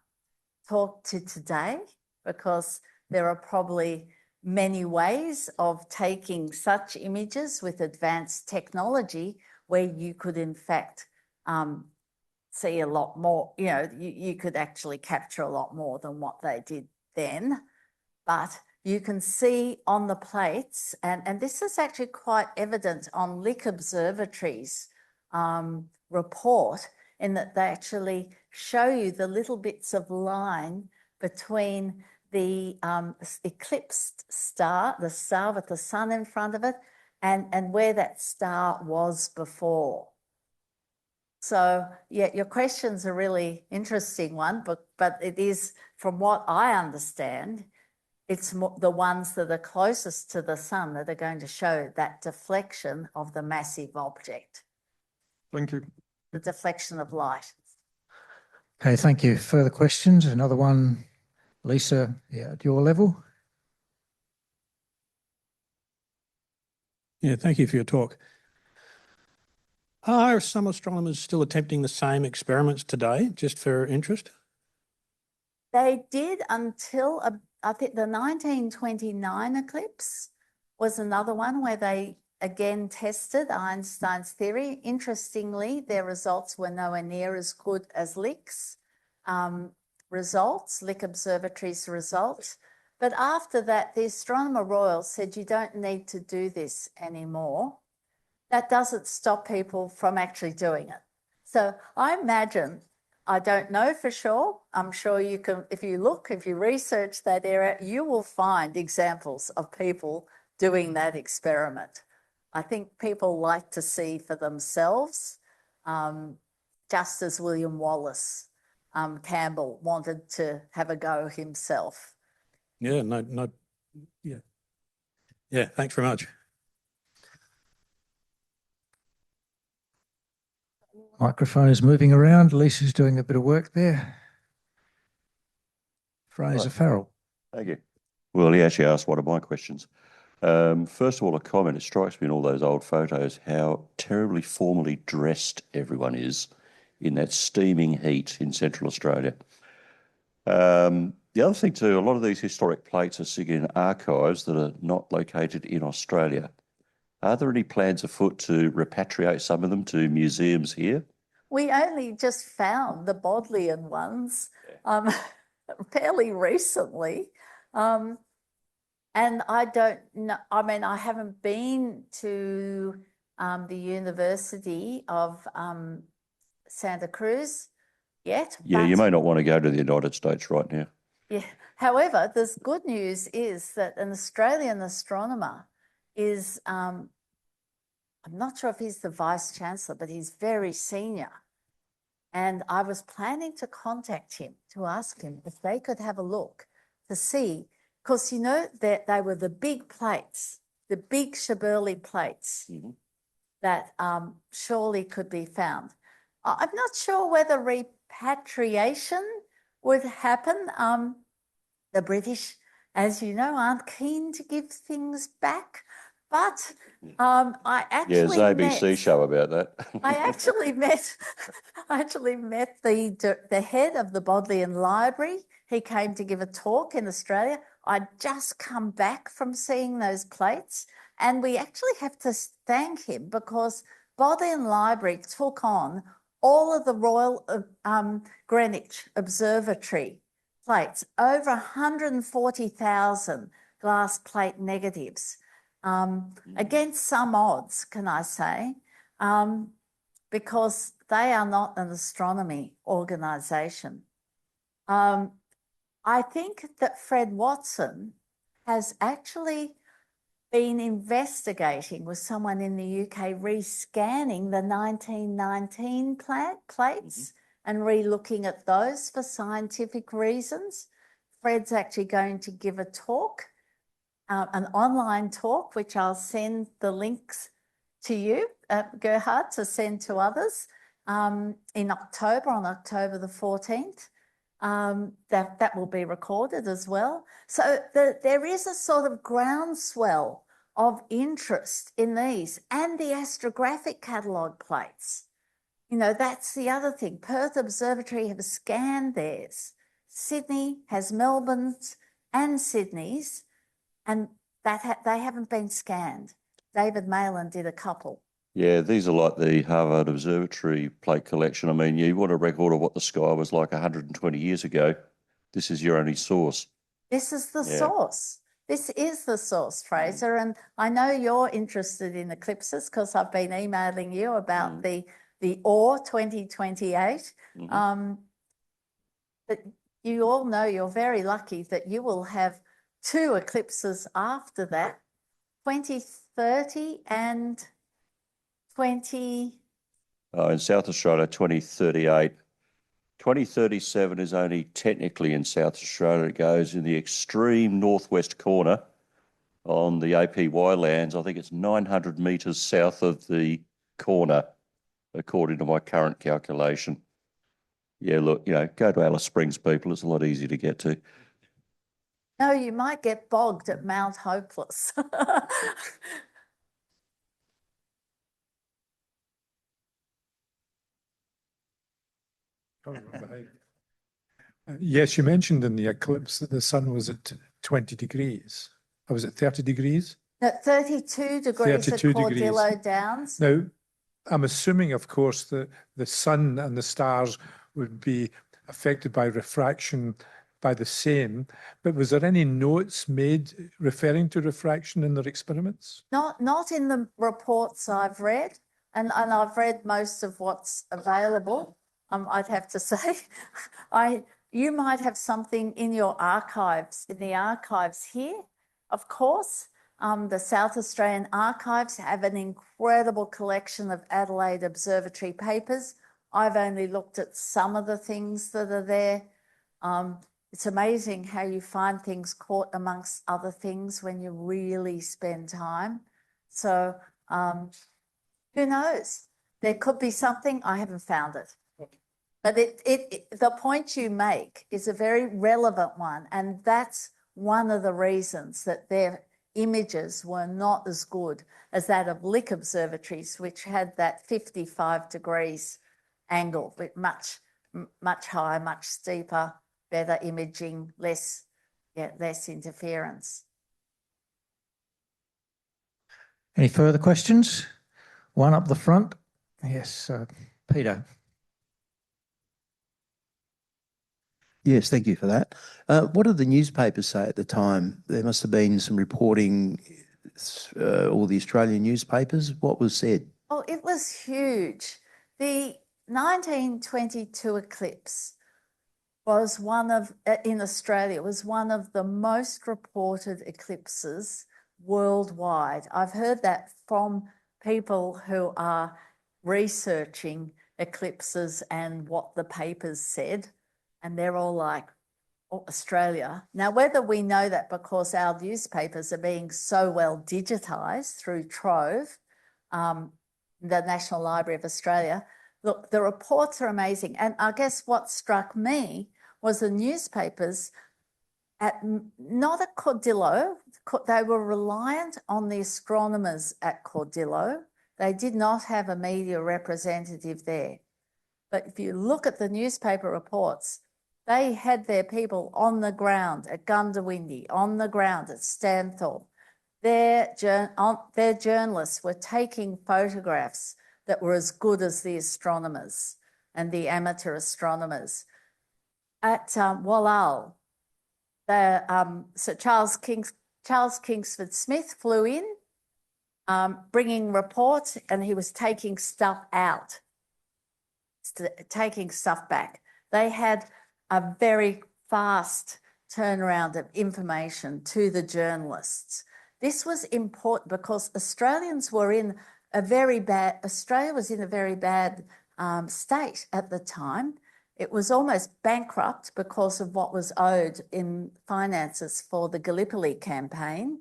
talk to today because there are probably many ways of taking such images with advanced technology where you could in fact see a lot more, you could actually capture a lot more than what they did then. But you can see on the plates, and this is actually quite evident on Lick Observatory's report, in that they actually show you the little bits of line between the eclipsed star, the star with the sun in front of it, and where that star was before. So, yeah, your question's a really interesting one, but it is, from what I understand, it's the ones that are closest to the sun that are going to show that deflection of the massive object. Thank you. The deflection of light. Okay, thank you. Further questions? Another one, Lisa, at your level. Yeah, thank you for your talk. Are some astronomers still attempting the same experiments today, just for interest? They did until, I think, the 1929 eclipse was another one where they again tested Einstein's theory. Interestingly, their results were nowhere near as good as Lick's results, Lick Observatory's results. But after that, the Astronomer Royal said, you don't need to do this anymore. That doesn't stop people from actually doing it. So I imagine, I don't know for sure, I'm sure you can, if you research that area, you will find examples of people doing that experiment. I think people like to see for themselves, just as William Wallace Campbell wanted to have a go himself. Yeah, yeah, thanks very much. Microphone is moving around. Lisa's doing a bit of work there. Fraser Farrell. Thank you. Well, he actually asked one of my questions. First of all, a comment. It strikes me in all those old photos how terribly formally dressed everyone is in that steaming heat in Central Australia. The other thing too, a lot of these historic plates are sitting in archives that are not located in Australia. Are there any plans afoot to repatriate some of them to museums here? We only just found the Bodleian ones fairly recently. And I don't know, I mean, I haven't been to the University of Santa Cruz yet. Yeah, you may not want to go to the United States right now. Yeah. However, the good news is that an Australian astronomer is, I'm not sure if he's the Vice Chancellor, but he's very senior. And I was planning to contact him to ask him if they could have a look to see, because you know that they were the big plates, the big Shibboleth plates that surely could be found. I'm not sure whether repatriation would happen. The British, as you know, aren't keen to give things back. But I actually there's an ABC show about that. I actually met the head of the Bodleian Library. He came to give a talk in Australia. I'd just come back from seeing those plates, and we actually have to thank him because Bodleian Library took on all of the Royal Greenwich Observatory plates, over 140,000 glass plate negatives, against some odds, can I say, because they are not an astronomy organisation. I think that Fred Watson has actually been investigating with someone in the UK, re-scanning the 1919 plates and re-looking at those for scientific reasons. Fred's actually going to give a talk, an online talk, which I'll send the links to you, Gerhard, to send to others in October, on October the 14th. That will be recorded as well. So there is a sort of groundswell of interest in these and the astrographic catalogue plates. You know, that's the other thing. Perth Observatory have scanned theirs. Sydney has Melbourne's and Sydney's, and they haven't been scanned. David Malin did a couple. Yeah, these are like the Harvard Observatory plate collection. I mean, you want a record of what the sky was like 120 years ago. This is your only source. This is the source. This is the source, Fraser. And I know you're interested in eclipses because I've been emailing you about the OR 2028. But you all know you're very lucky that you will have 2 eclipses after that, 2030 and 20... in South Australia, 2038. 2037 is only technically in South Australia. It goes in the extreme northwest corner on the APY lands. I think it's 900 metres south of the corner, according to my current calculation. Yeah, look, you know, go to Alice Springs, people. It's a lot easier to get to. No, you might get bogged at Mount Hopeless. Yes, you mentioned in the eclipse that the sun was at 20 degrees. Or was it 30 degrees? No, 32 degrees 32 at Cordillo degrees. Downs. Now, I'm assuming, of course, that the sun and the stars would be affected by refraction by the same, but was there any notes made referring to refraction in their experiments? Not in the reports I've read, and I've read most of what's available. I'd have to say, you might have something in your archives, in the archives here, of course. The South Australian Archives have an incredible collection of Adelaide Observatory papers. I've only looked at some of the things that are there. It's amazing how you find things caught amongst other things when you really spend time. So who knows? There could be something. I haven't found it. But the point you make is a very relevant one, and that's one of the reasons that their images were not as good as that of Lick Observatories, which had that 55 degrees angle, with much higher, much steeper, better imaging, less interference. Any further questions? One up the front. Yes, Peter. Yes, thank you for that. What did the newspapers say at the time? There must have been some reporting, all the Australian newspapers. What was said? Oh, it was huge. The 1922 eclipse was in Australia, was one of the most reported eclipses worldwide. I've heard that from people who are researching eclipses and what the papers said. And they're all like, oh, Australia. Now, whether we know that because our newspapers are being so well digitised through Trove, the National Library of Australia, look, the reports are amazing. And I guess what struck me was the newspapers, not at Cordillo, they were reliant on the astronomers at Cordillo. They did not have a media representative there. But if you look at the newspaper reports, they had their people on the ground at Gundawindi, on the ground at Stanthorpe. Their journalists were taking photographs that were as good as the astronomers and the amateur astronomers. at Wallal. So Charles Kingsford Smith flew in, bringing reports, and he was taking stuff out, taking stuff back. They had a very fast turnaround of information to the journalists. This was important because Australians were in a very bad, Australia was in a very bad state at the time. It was almost bankrupt because of what was owed in finances for the Gallipoli campaign.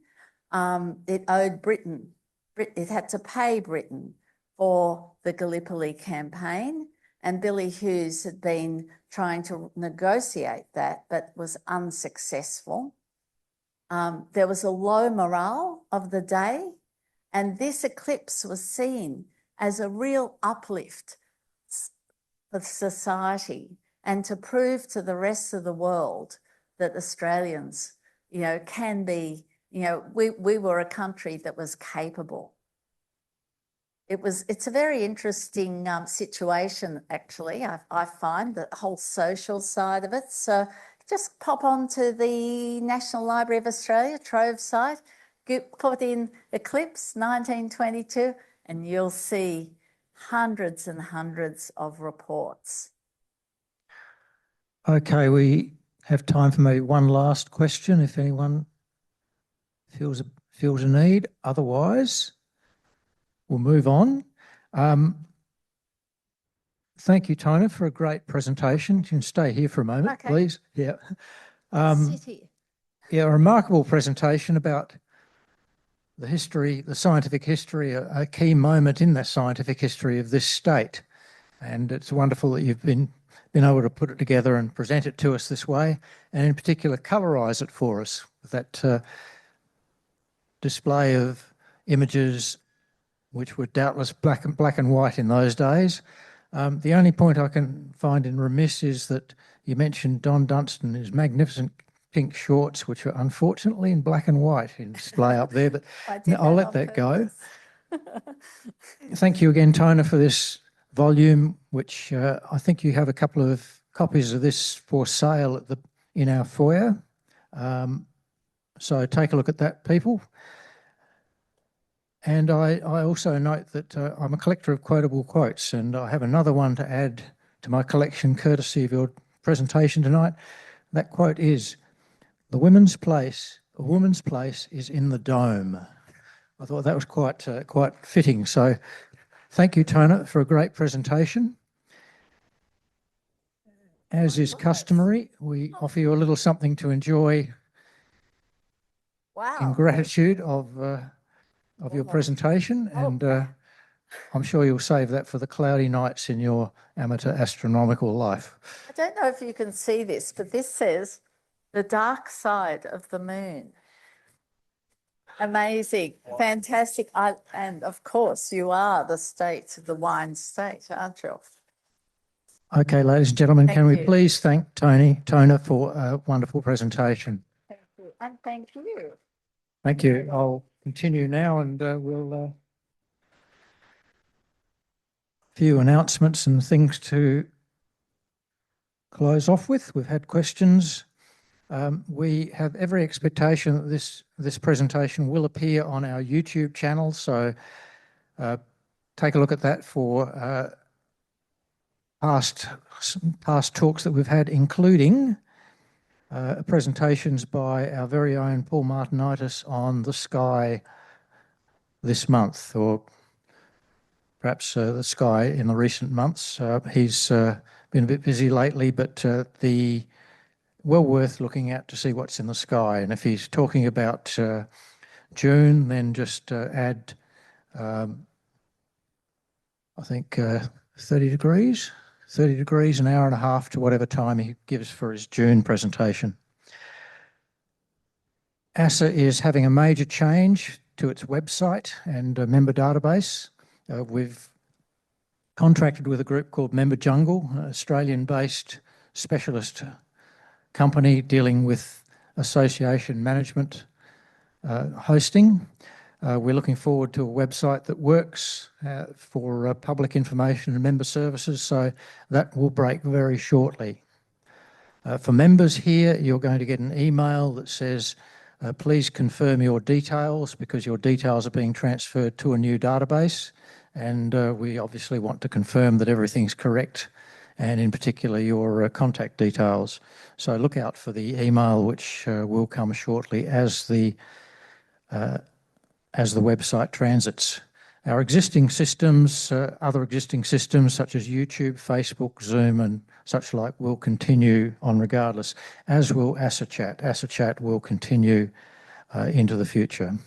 It owed Britain. It had to pay Britain for the Gallipoli campaign, and Billy Hughes had been trying to negotiate that, but was unsuccessful. There was a low morale of the day, and this eclipse was seen as a real uplift for society and to prove to the rest of the world that Australians, can be, we were a country that was capable. It's a very interesting situation, actually. I find the whole social side of it. So just pop on to the National Library of Australia Trove site, put in Eclipse 1922, and you'll see hundreds and hundreds of reports. Okay, we have time for maybe one last question if anyone feels a need. Otherwise, we'll move on. Thank you, Toner, for a great presentation. You can stay here for a moment, Okay. please. Yeah. Sit here. Yeah, a remarkable presentation about the history, the scientific history, a key moment in the scientific history of this state. And it's wonderful that you've been able to put it together and present it to us this way, and in particular colorise it for us with that display of images which were doubtless black and white in those days. The only point I can find in remiss is that you mentioned Don Dunstan, his magnificent pink shorts, which are unfortunately in black and white in display up there, but I'll let that go. Thank you again, Toner, for this volume, which I think you have a couple of copies of this for sale in our foyer. So take a look at that, people. And I also note that I'm a collector of quotable quotes, and I have another one to add to my collection courtesy of your presentation tonight. That quote is, a woman's place is in the dome. I thought that was quite fitting. So thank you, Toner, for a great presentation. As is customary, we offer you a little something to enjoy in gratitude of your presentation, and I'm sure you'll save that for the cloudy nights in your amateur astronomical life. I don't know if you can see this, but this says the dark side of the moon. Amazing, fantastic. And of course, you are the wine state, aren't you? Okay, ladies and gentlemen, Thank can we you. please thank Toner for a wonderful presentation. Thank you. And thank you. Thank you. I'll continue now, and we'll few announcements and things to close off with. We've had questions. We have every expectation that this presentation will appear on our YouTube channel, so take a look at that for past talks that we've had, including presentations by our very own Paul Martinitis on the sky this month, or perhaps the sky in the recent months. He's been a bit busy lately, but well worth looking at to see what's in the sky. And if he's talking about June, then just add, I think, 30 degrees, an hour and a half to whatever time he gives for his June presentation. ASA is having a major change to its website and member database. We've contracted with a group called Member Jungle, an Australian-based specialist company dealing with association management hosting. We're looking forward to a website that works for public information and member services, so that will break very shortly. For members here, you're going to get an email that says, please confirm your details because your details are being transferred to a new database. And we obviously want to confirm that everything's correct, and in particular your contact details. So look out for the email, which will come shortly as the website transits. Our existing systems, other existing systems such as YouTube, Facebook, Zoom and such like will continue on regardless, as will AssaChat. AssaChat will continue into the future.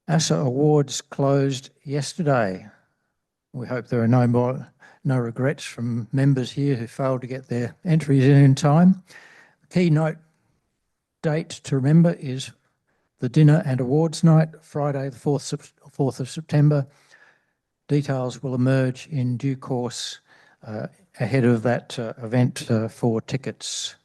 ASSA Awards closed yesterday. We hope there are no regrets from members here who failed to get their entries in time. The keynote date to remember is the dinner and awards night, Friday the 4th of September. Details will emerge in due course ahead of that event for tickets.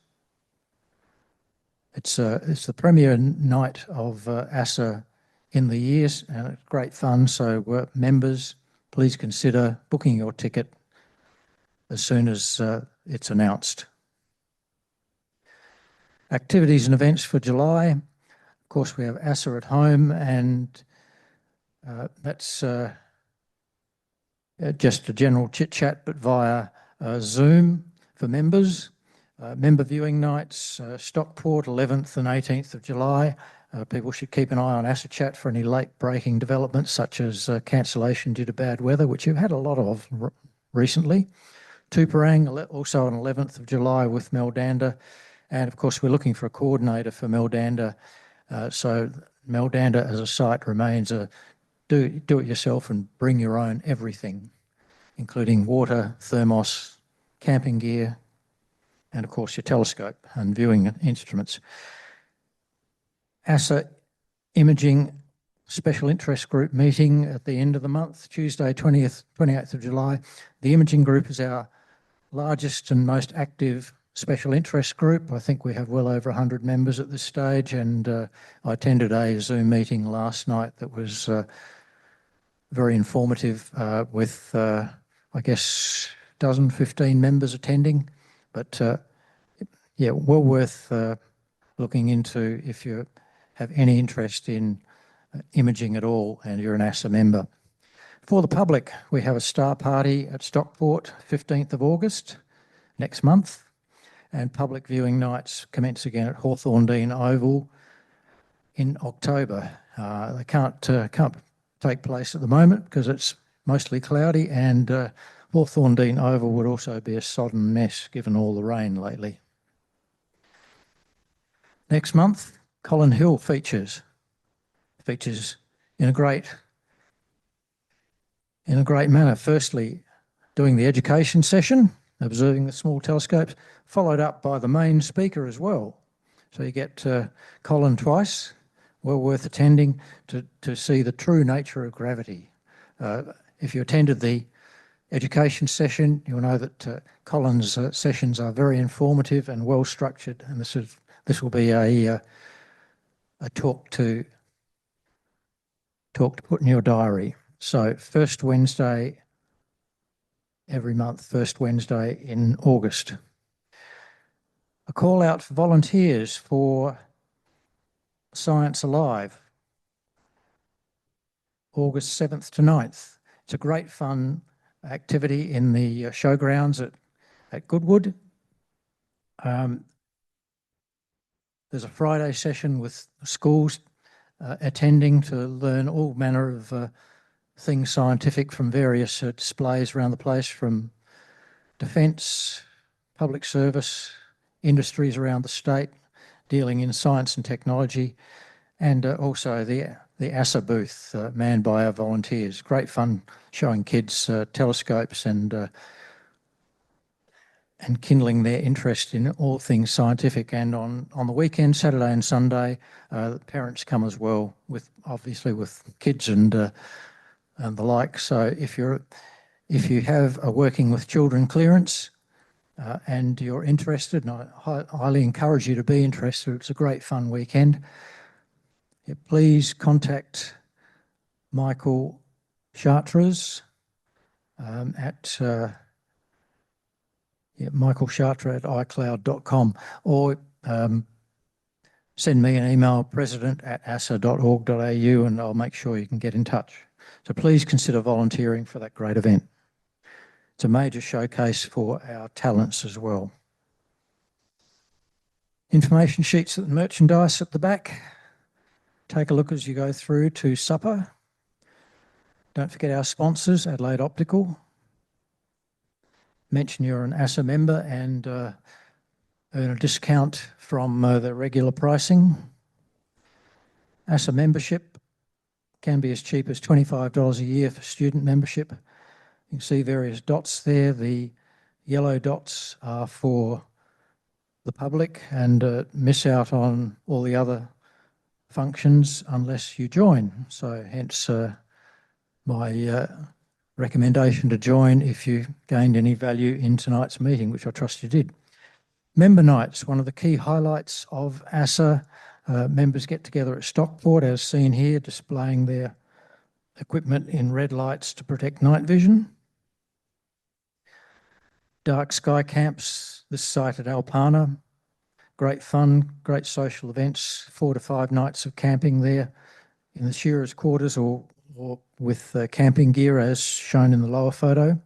It's the premier night of ASSA in the years, and it's great fun. So members, please consider booking your ticket as soon as it's announced. Activities and events for July. Of course, we have ASSA at home, and that's just a general chit-chat, but via Zoom for members. Member viewing nights, Stockport, 11th and 18th of July. People should keep an eye on AssaChat for any late-breaking developments, such as cancellation due to bad weather, which you've had a lot of recently. Tuparang, also on 11th of July with Meldanda. And of course, we're looking for a coordinator for Meldanda. So Meldanda as a site remains a do it yourself and bring your own everything, including water, thermos, camping gear, and of course your telescope and viewing instruments. ASSA Imaging Special Interest Group meeting at the end of the month, Tuesday 28th of July. The Imaging Group is our largest and most active special interest group. I think we have well over 100 members at this stage, and I attended a Zoom meeting last night that was very informative with, I guess, 15 members attending. But yeah, well worth looking into if you have any interest in imaging at all and you're an ASSA member. For the public, we have a star party at Stockport, 15th of August, next month, and public viewing nights commence again at Hawthorndean Oval in October. They can't take place at the moment because it's mostly cloudy, and Hawthorndean Oval would also be a sodden mess given all the rain lately. Next month, Colin Hill features in a great manner. Firstly, doing the education session, observing the small telescopes, followed up by the main speaker as well. So you get Colin twice. Well worth attending to see the true nature of gravity. If you attended the education session, you'll know that Colin's sessions are very informative and well structured, and this will be a talk to put in your diary. So first Wednesday every month, first Wednesday in August. A call out for volunteers for Science Alive, August 7th to 9th. It's a great fun activity in the showgrounds at Goodwood. There's a Friday session with schools attending to learn all manner of things scientific from various displays around the place, from defence, public service, industries around the state, dealing in science and technology, and also the ASSA booth manned by our volunteers. Great fun showing kids telescopes and kindling their interest in all things scientific. And on the weekend, Saturday and Sunday, parents come as well, obviously with kids and the like. So if you have a working with children clearance and you're interested, and I highly encourage you to be interested, it's a great fun weekend. Yeah, please contact Michael Chartres at Yeah, michaelchartre@icloud.com, or send me an email, president@asa.org.au, and I'll make sure you can get in touch. So please consider volunteering for that great event. It's a major showcase for our talents as well. Information sheets and merchandise at the back. Take a look as you go through to supper. Don't forget our sponsors, Adelaide Optical. Mention you're an ASA member and earn a discount from the regular pricing. ASA membership can be as cheap as $25 a year for student membership. You can see various dots there. The yellow dots are for the public and miss out on all the other functions unless you join. So hence my recommendation to join if you gained any value in tonight's meeting, which I trust you did. Member nights, one of the key highlights of ASA. Members get together at Stockport, as seen here, displaying their equipment in red lights to protect night vision. Dark sky camps, this site at Alpana. Great fun, great social events, 4 to 5 nights of camping there in the shearers' quarters or with camping gear as shown in the lower photo.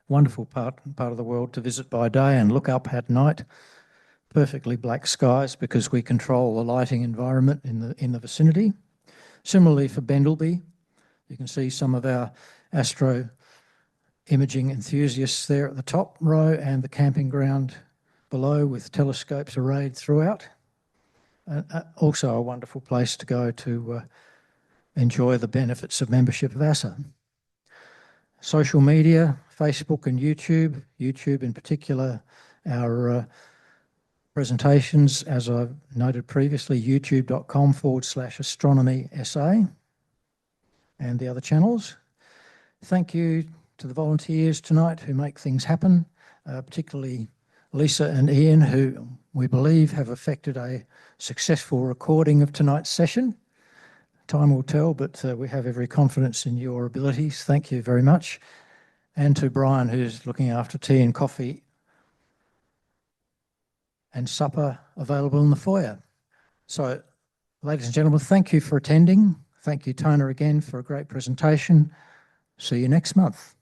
Wonderful part of the world to visit by day and look up at night. Perfectly black skies because we control the lighting environment in the vicinity. Similarly for Bendelby, you can see some of our astro imaging enthusiasts there at the top row and the camping ground below with telescopes arrayed throughout. Also a wonderful place to go to enjoy the benefits of membership of ASA. Social media, Facebook and YouTube. YouTube in particular, our presentations, as I've noted previously, youtube.com/astronomy.sa and the other channels. Thank you to the volunteers tonight who make things happen, particularly Lisa and Ian, who we believe have effected a successful recording of tonight's session. Time will tell, but we have every confidence in your abilities. Thank you very much. And to Brian, who's looking after tea and coffee and supper available in the foyer. So, ladies and gentlemen, thank you for attending. Thank you, Toner, again for a great presentation. See you next month.